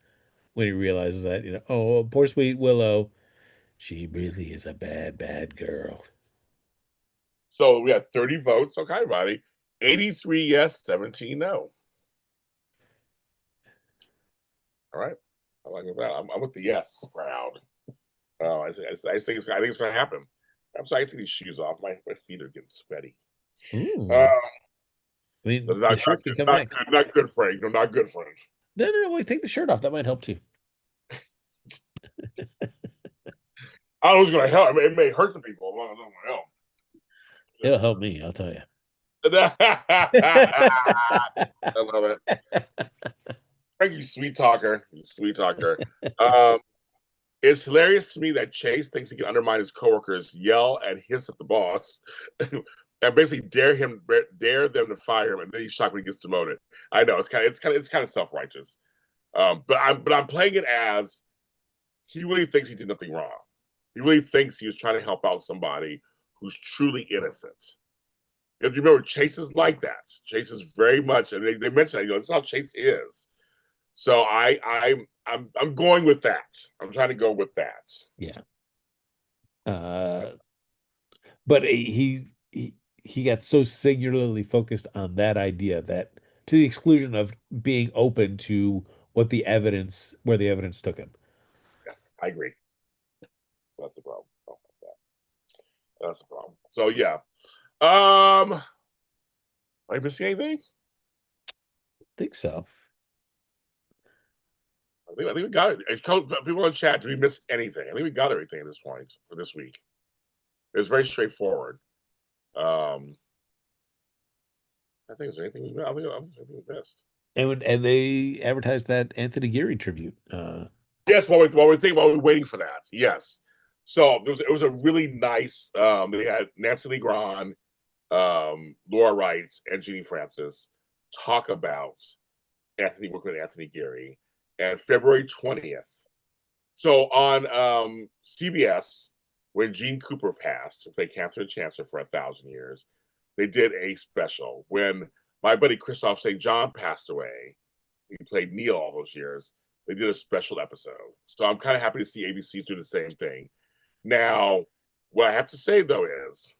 when he realizes that, oh, poor sweet Willow, she really is a bad, bad girl. So we have 30 votes. Okay, Roddy. 83 yes, 17 no. All right. I like that. I'm with the yes crowd. I think it's going to happen. I'm sorry. I take these shoes off. My feet are getting sweaty. Uh, Ooh. I mean, the shirt can come next. not good, Frank. No, not good, Frank. No. Wait, take the shirt off. That might help too. I don't know who's going to help. It may hurt the people. I don't know. It'll help me, I'll tell you. I love it. Frank, you sweet talker. You sweet talker. It's hilarious to me that Chase thinks he can undermine his coworkers, yell and hiss at the boss, and basically dare them to fire him, and then he's shocked when he gets demoted. I know it's kind of self-righteous. But I'm playing it as he really thinks he did nothing wrong. He really thinks he was trying to help out somebody who's truly innocent. If you remember, Chase is like that. Chase is very much, and they mentioned, that's how Chase is. So I'm going with that. I'm trying to go with that. Yeah. But he got so singularly focused on that idea that to the exclusion of being open to where the evidence took him. Yes, I agree. That's the problem. That's the problem. So yeah. Am I missing anything? I think so. I think we got it. People in chat, did we miss anything? I think we got everything at this point for this week. It was very straightforward. I think there's anything we missed. And they advertised that Anthony Geary tribute. Yes, while we're waiting for that. Yes. So it was a really nice. They had Nancy Lee Grahn, Laura Wright, and Jeannie Francis talk about working with Anthony Geary, and February 20th. So on CBS, when Gene Cooper passed, who played Cancer and Chancer for 1,000 years, they did a special. When my buddy Christoph St. John passed away, he played Neil all those years. They did a special episode. So I'm kind of happy to see ABC do the same thing. Now, what I have to say though is,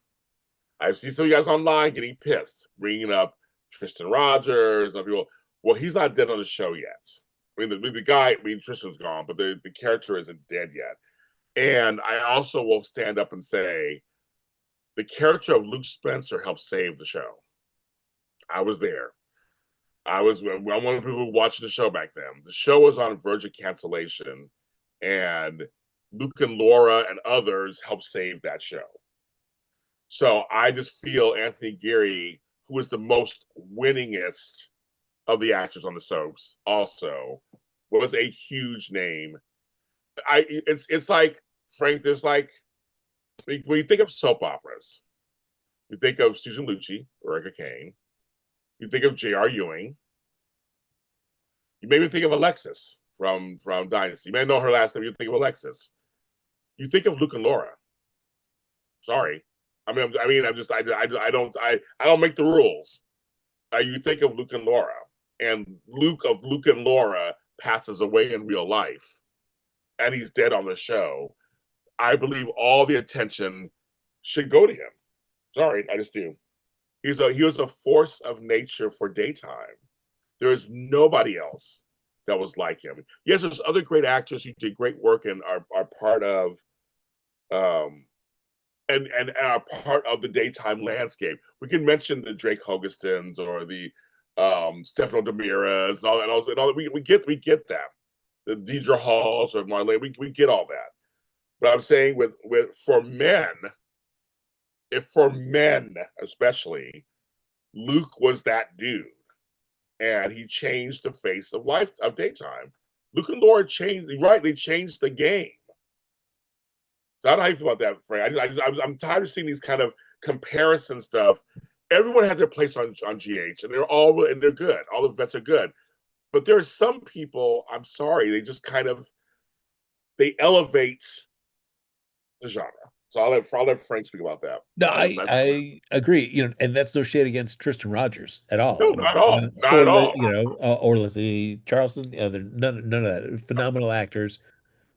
I've seen some of you guys online getting pissed, bringing up Tristan Rogers. Some people, well, he's not dead on the show yet. I mean, the guy, Tristan's gone, but the character isn't dead yet. And I also will stand up and say, the character of Luke Spencer helped save the show. I was there. I'm one of the people who watched the show back then. The show was on verge of cancellation, and Luke and Laura and others helped save that show. So I just feel Anthony Geary, who is the most winningest of the actors on the soaps, also was a huge name. It's like, Frank, there's like, when you think of soap operas, you think of Susan Lucci, Erica Kane, you think of J.R. Ewing, you maybe think of Alexis from Dynasty. You may know her last name, you think of Alexis. You think of Luke and Laura. Sorry. I don't make the rules. You think of Luke and Laura, and Luke and Laura passes away in real life, and he's dead on the show. I believe all the attention should go to him. Sorry, I just do. He was a force of nature for daytime. There is nobody else that was like him. Yes, there's other great actors who did great work and are part of and are part of the daytime landscape. We can mention the Drake Hogestons or the Stefano Demiras and all that. We get that. The Deidre Halls or Marlene, we get all that. But I'm saying with for men, if for men especially, Luke was that dude, and he changed the face of life of daytime. Luke and Laura changed, right? They changed the game. So I don't know how you feel about that, Frank. I'm tired of seeing these kind of comparison stuff. Everyone had their place on GH, and they're good. All the vets are good, but there are some people. I'm sorry, they just kind of they elevate the genre. So I'll let Frank speak about that. No, That's I agree. And that's no shade against Tristan Rogers at all. no, not at all, not Or at all. or Leslie Charleston. None of that. Phenomenal actors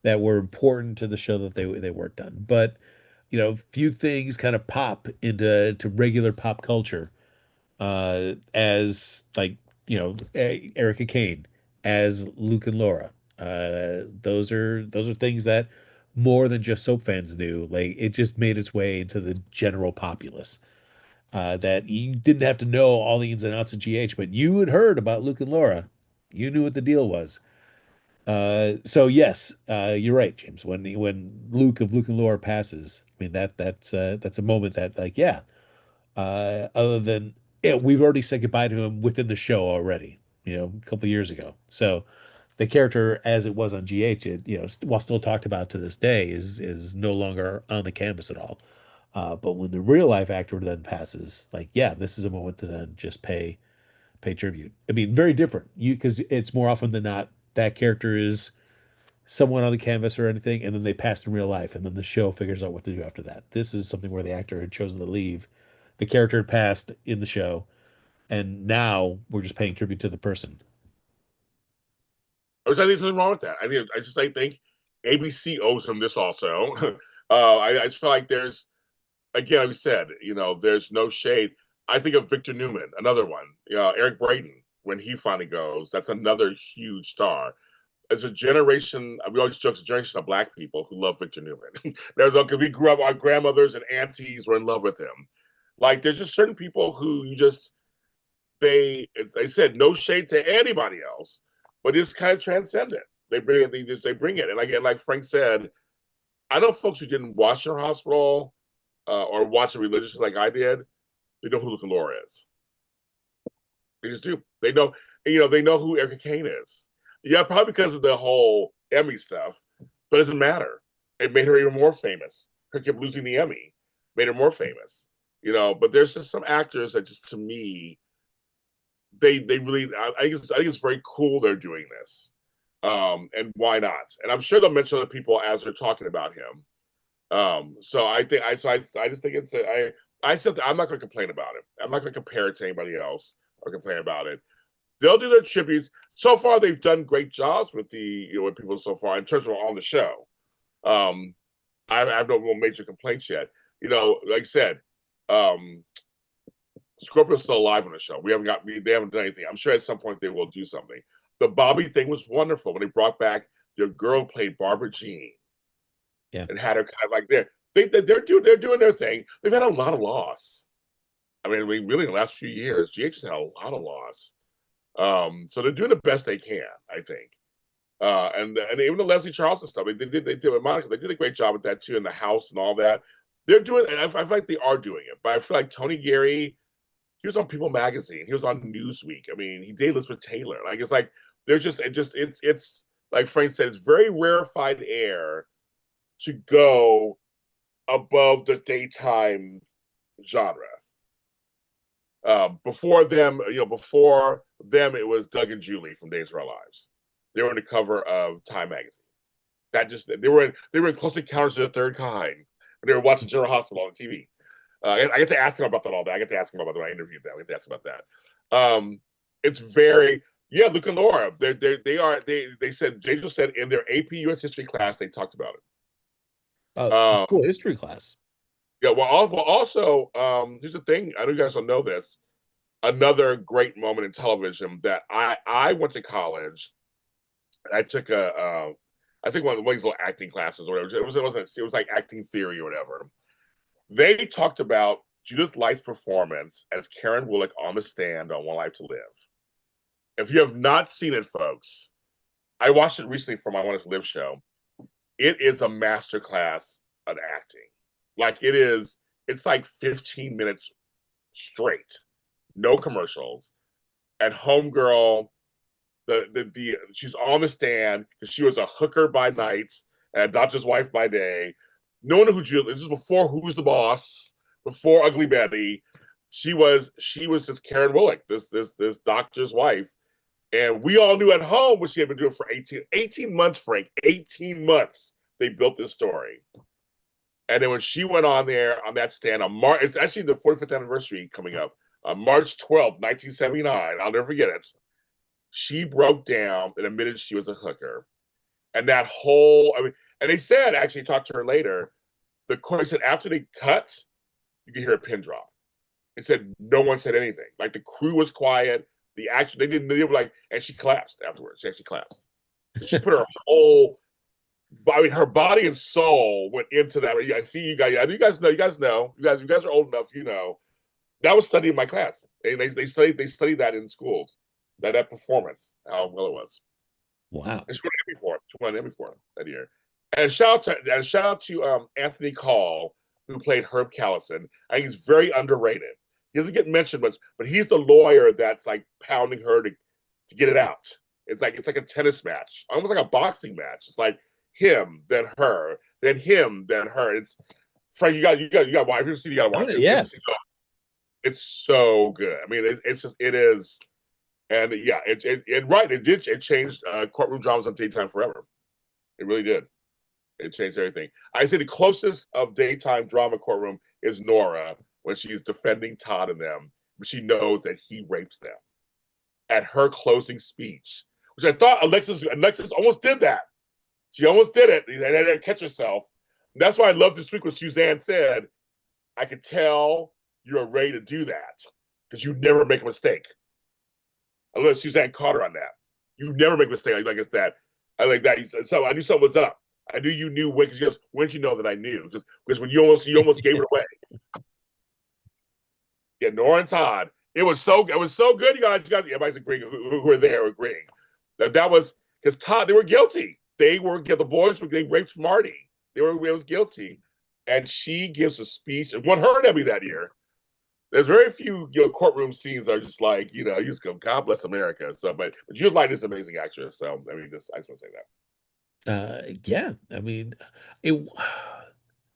that were important to the show that they worked on. But few things kind of pop into regular pop culture as like Erica Kane as Luke and Laura. Those are things that more than just soap fans knew. Like it just made its way into the general populace. That you didn't have to know all the ins and outs of GH, but you had heard about Luke and Laura. You knew what the deal was. So yes, you're right, James. When Luke of Luke and Laura passes, I mean that's a moment that like yeah. Other than yeah, we've already said goodbye to him within the show already. A couple of years ago. So the character as it was on GH, while still talked about to this day, is no longer on the canvas at all. But when the real life actor then passes, like yeah, this is a moment to then just pay tribute. I mean, very different. Because it's more often than not that character is someone on the canvas or anything, and then they pass in real life, and then the show figures out what to do after that. This is something where the actor had chosen to leave, the character had passed in the show, and now we're just paying tribute to the person. Which I think there's nothing wrong with that. I think ABC owes him this also. I just feel like there's again, like we said, there's no shade. I think of Victor Newman, another one. Eric Braeden, when he finally goes, that's another huge star. As a generation, we always joke, it's a generation of black people who love Victor Newman. Because we grew up, our grandmothers and aunties were in love with him. Like, there's just certain people who you just they said no shade to anybody else, but it's kind of transcendent. They bring it, and again, like Frank said, I know folks who didn't watch General Hospital or watch it religiously like I did. They know who Luke and Laura is. They just do. They know who Erica Kane is. Yeah, probably because of the whole Emmy stuff, but it doesn't matter. It made her even more famous. Her kept losing the Emmy, made her more famous. But there's just some actors that just to me, they really I think it's very cool they're doing this. And why not? And I'm sure they'll mention other people as they're talking about him. So I just think I said that I'm not going to complain about it. I'm not going to compare it to anybody else or complain about it. They'll do their tributes. So far, they've done great jobs with with people so far in terms of on the show. Um, I have no real major complaints yet. Like I said, um, Scorpio's still alive on the show. They haven't done anything. I'm sure at some point they will do something. The Bobby thing was wonderful when they brought back the girl who played Barbara Jean Yeah. and had her kind of like they're doing their thing. They've had a lot of loss. I mean, really in the last few years, GH has had a lot of loss. So they're doing the best they can, I think. And even the Leslie Charleston stuff, they did with Monica. They did a great job with that too in the house and all that. They're doing. I feel like they are doing it, but I feel like Tony Geary, he was on People Magazine, he was on Newsweek. I mean, he dated Elizabeth Taylor. Like it's like there's it's like Frank said, it's very rarefied air to go above the daytime genre. Before them, it was Doug and Julie from Days of Our Lives. They were on the cover of Time magazine. They were in Close Encounters of the Third Kind. And they were watching General Hospital on TV. I get to ask him about that all day. I get to ask him about that when I interviewed them. I get to ask him about that. It's very yeah. Luke and Laura. They said Jason said in their AP U.S. history class they talked about it. Cool history class. Yeah. Also, here's the thing. I know you guys don't know this. Another great moment in television that I went to college. I took I think one of these little acting classes or whatever. It was like acting theory or whatever. They talked about Judith Light's performance as Karen Willick on the stand on One Life to Live. If you have not seen it, folks, I watched it recently for my One Life to Live show. It is a masterclass on acting. Like it is It's like 15 minutes straight, no commercials. And homegirl, the she's on the stand because she was a hooker by night and a doctor's wife by day. No one knew who Julie. This was before Who's the Boss, before Ugly Betty. She was just Karen Willick, this doctor's wife, and we all knew at home what she had been doing for 18 months, Frank. 18 months they built this story. And then when she went on there on that stand on March, it's actually the 45th anniversary coming up on March 12th, 1979. I'll never forget it. She broke down and admitted she was a hooker. And that whole, I mean, and they said, actually, talked to her later, the court said after they cut, you could hear a pin drop. It said no one said anything. Like the crew was quiet. The action, they were like, and she collapsed afterwards. She actually collapsed. She put her whole, I mean, her body and soul went into that. I see you guys. I know you guys know. You guys are old enough. You know that was studied in my class. They studied that in schools. That performance, how well it was. Wow. And she won an Emmy for it. She won an Emmy for it that year. And shout out to Anthony Call, who played Herb Callison. I think he's very underrated. He doesn't get mentioned much, but he's the lawyer that's like pounding her to get it out. It's like a tennis match, almost like a boxing match. It's like him, then her, then him, then her. It's Frank. You got to watch. If you see, you got to watch it. Yeah. It's so good. I mean, it is, and yeah, it changed courtroom dramas on daytime forever. It really did. It changed everything. I say the closest of daytime drama courtroom is Nora when she's defending Todd and them, but she knows that he raped them. At her closing speech, which I thought Alexis almost did that. She almost did it, and didn't catch herself. And that's why I love this week when Suzanne said, "I could tell you're ready to do that because you never make a mistake." I love Suzanne caught her on that. You never make a mistake. Like it's that. I like that. So I knew something was up. I knew you knew when. Because she goes, "When did you know that I knew?" Because when you almost gave it away. Yeah, Nora and Todd. It was so good. Everybody's agreeing who were there agreeing. That was because Todd. They were guilty. The boys. They raped Marty. It was guilty, and she gives a speech and won her an Emmy that year. There's very few courtroom scenes that are just like you just go, God bless America. So, but Jude Light is an amazing actress. So I mean, I just want to say that. Yeah. I mean, it.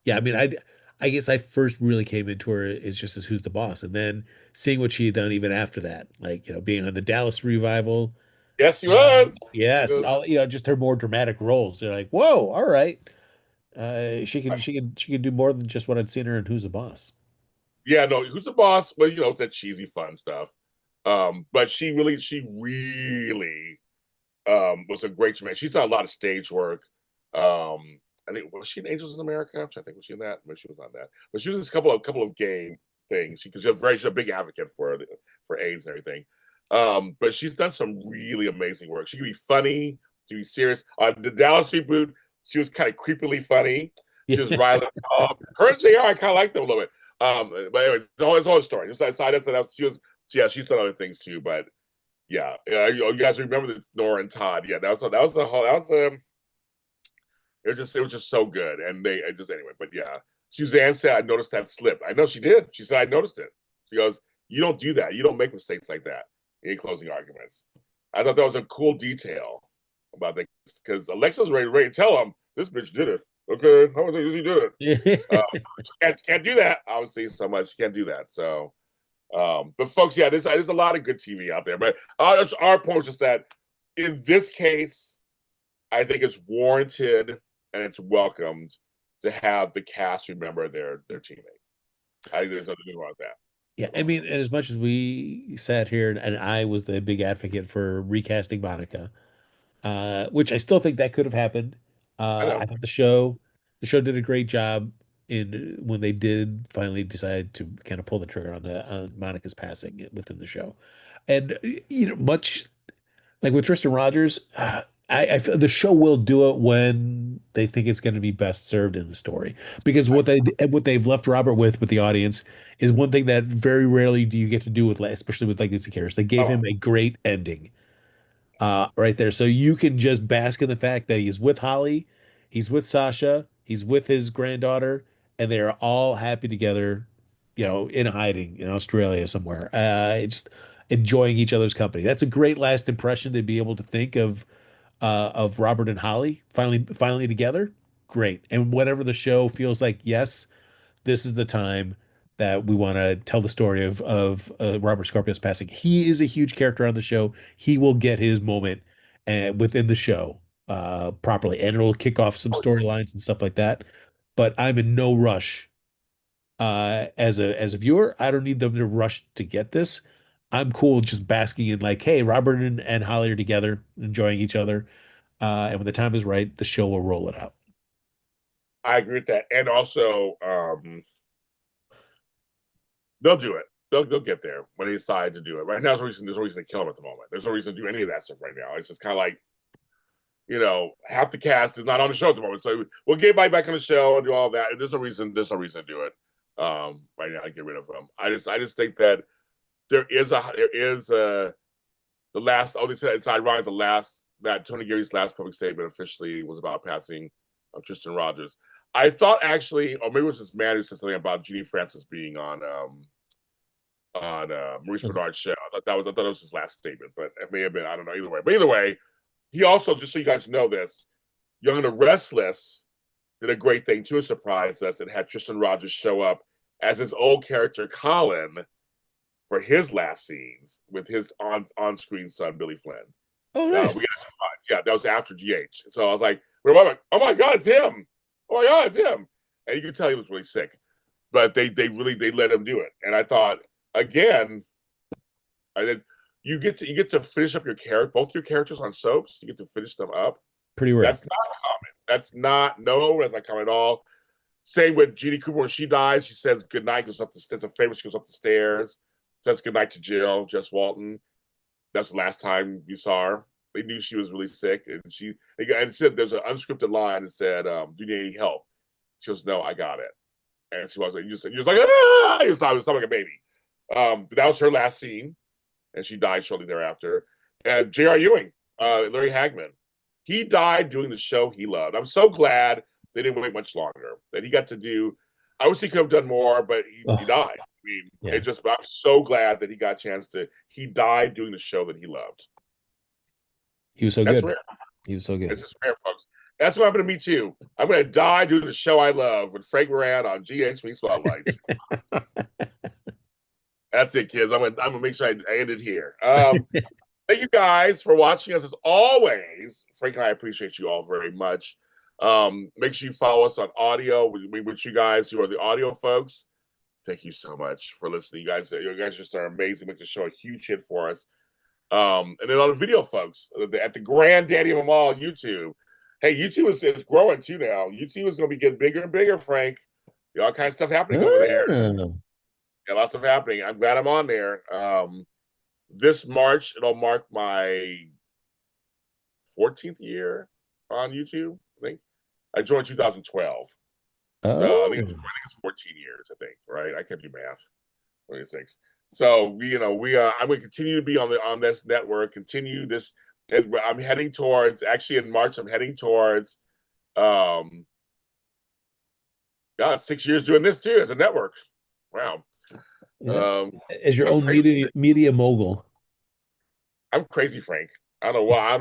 Yeah. I mean, I guess I first really came into her as just as Who's the Boss, and then seeing what she had done even after that, like being on the Dallas revival. Yes, she was. Yes, all just her more dramatic roles. They're like, whoa, all right. She can do more than just what I'd seen her in Who's the Boss. Yeah, no, who's the boss? Well, it's that cheesy fun stuff. But she really was a great man. She's done a lot of stage work. I think was she in Angels in America? I think was she in that? But she was on that. But she was in a couple of game things because she's a big advocate for AIDS and everything. But she's done some really amazing work. She can be funny, she can be serious. On the Dallas reboot, she was kind of creepily funny. She was Riley. Her and JR, I kind of like them a little bit. But anyway, it's all a story. She's done other things too. But yeah, you guys remember the Nora and Todd? Yeah, it was just so good, and they just anyway. But yeah, Suzanne said I noticed that slip. I know she did. She said I noticed it. She goes, "You don't do that. You don't make mistakes like that in closing arguments." I thought that was a cool detail about that because Alexa was ready to tell him this bitch did it. Okay, how was it he did it? Can't do that. Obviously, so much can't do that. So, but folks, yeah, there's a lot of good TV out there. But our point was just that in this case, I think it's warranted and it's welcomed to have the cast remember their teammate. I think there's nothing wrong with that. Yeah, I mean, and as much as we sat here and I was the big advocate for recasting Monica, which I still think that could have happened. I know. I thought the show did a great job in when they did finally decide to kind of pull the trigger on Monica's passing within the show, and much like with Tristan Rogers, I feel the show will do it when they think it's going to be best served in the story. Because what they've left Robert with the audience is one thing that very rarely do you get to do with, especially with legacy characters. They gave Oh, him a great ending, right there, so you can just bask in the fact that he's with Holly, he's with Sasha, he's with his granddaughter, and they're all happy together, in hiding in Australia somewhere, just enjoying each other's company. That's a great last impression to be able to think of Robert and Holly finally together. Great. And whatever the show feels like, yes, this is the time that we want to tell the story of Robert Scorpio's passing. He is a huge character on the show. He will get his moment within the show properly, and it'll kick off some storylines and stuff like that. But I'm in no rush as a viewer. I don't need them to rush to get this. I'm cool just basking in like, hey, Robert and Holly are together, enjoying each other. And when the time is right, the show will roll it out. I agree with that. And also, they'll do it. They'll get there when they decide to do it. Right now, there's no reason to kill him at the moment. There's no reason to do any of that stuff right now. It's just kind of like, half the cast is not on the show at the moment. So we'll get back on the show and do all that. There's no reason to do it. Right now, I get rid of them. I just think that there is the last. Oh, they said it's ironic. That Tony Gary's last public statement officially was about passing of Tristan Rogers. I thought actually, or maybe it was just Matt who said something about Jeannie Francis being on Maurice Bernard's show. I thought it was his last statement, but it may have been. I don't know. Either way, but either way, he also, just so you guys know this, Young and the Restless did a great thing to surprise us and had Tristan Rogers show up as his old character Colin for his last scenes with his on-screen son Billy Flynn. Oh, nice. We got a surprise. Yeah, that was after GH. So I was like, oh my God, it's him. Oh my God, it's him. And you could tell he was really sick. But they let him do it. And I thought, again, you get to finish up both your characters on soaps. You get to finish them up. Pretty rare. That's not common. That's not common at all. Same with Jeannie Cooper when she dies. She says goodnight, goes up that's a famous. She goes up the stairs, says goodnight to Jill, Jess Walton. That's the last time you saw her. They knew she was really sick, and said there's an unscripted line that said, "Do you need any help?" She goes, "No, I got it." And she was like, "You was like, ah!" You sound like a baby. But that was her last scene, and she died shortly thereafter. And J.R. Ewing, Larry Hagman, he died doing the show he loved. I'm so glad they didn't wait much longer. That he got to do. I wish he could have done more, but he died. I mean, yeah. But I'm so glad that he got a chance to. He died doing the show that he loved. He was so That's good. Rare. He was so good. It's just rare, folks. That's what happened to me too. I'm going to die doing the show I love with Frank Moran on GHB Spotlights. That's it, kids. I'm gonna make sure I end it here. Thank you guys for watching us as always. Frank and I appreciate you all very much. Make sure you follow us on audio. With you guys who are the audio folks, thank you so much for listening. You guys just are amazing. Make the show a huge hit for us. And then on the video folks at the granddaddy of them all, YouTube. Hey, YouTube is growing too now. YouTube is going to be getting bigger and bigger, Frank. All kind of stuff happening over there. Yeah, lots of happening. I'm glad I'm on there. This March, it'll mark my 14th year on YouTube, I think. I joined 2012. So I think it's 14 years, I think, right? I can't do math. 26. So I'm going to continue to be on this network, continue this. I'm heading towards, actually in March, I'm heading towards, God, 6 years doing this too as a network. Wow. Yeah. As your own media mogul. I'm crazy, Frank. I don't know why. I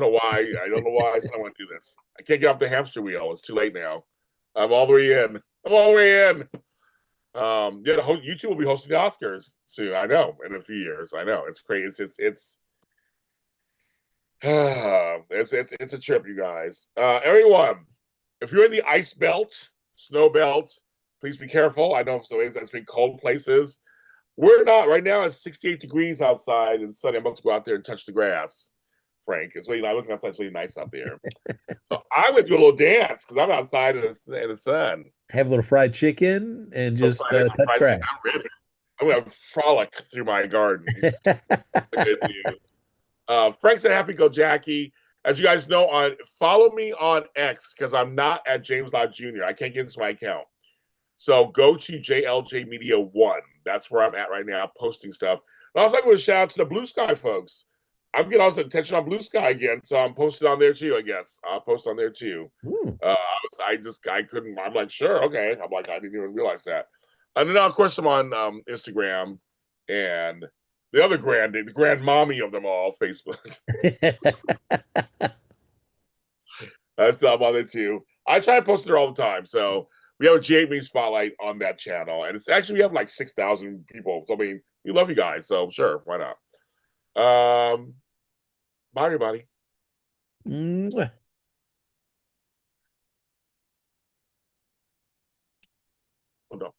don't know why I said I want to do this. I can't get off the hamster wheel. It's too late now. I'm all the way in. YouTube will be hosting the Oscars soon. I know, in a few years. I know. It's crazy. It's a trip, you guys. Everyone, if you're in the ice belt, snow belt, please be careful. I know it's been cold places. We're not right now. It's 68 degrees outside and sunny. I'm about to go out there and touch the grass. Frank, it's really nice. Looking outside, it's really nice out there. So I'm gonna do a little dance because I'm outside in the sun. Have a little fried chicken and just touch grass. I'm ready. I'm gonna frolic through my garden. Frank said, "Happy Go Jackie." As you guys know, follow me on X because I'm not at James Lott Jr. I can't get into my account. So go to JLJ Media 1. That's where I'm at right now, posting stuff. And I was like, to shout out to the Blue Sky folks. I'm getting all this attention on Blue Sky again, so I'm posted on there too. I guess I'll post on there too. Ooh. I couldn't. I'm like, sure, okay. I'm like, I didn't even realize that. And then of course I'm on Instagram and the grand mommy of them all, Facebook. I'm on there too. I try to post there all the time. So we have a Jamie spotlight on that channel, and it's actually we have like 6,000 people. So I mean, we love you guys. So sure, why not? Bye everybody. Mwah. Oh, no.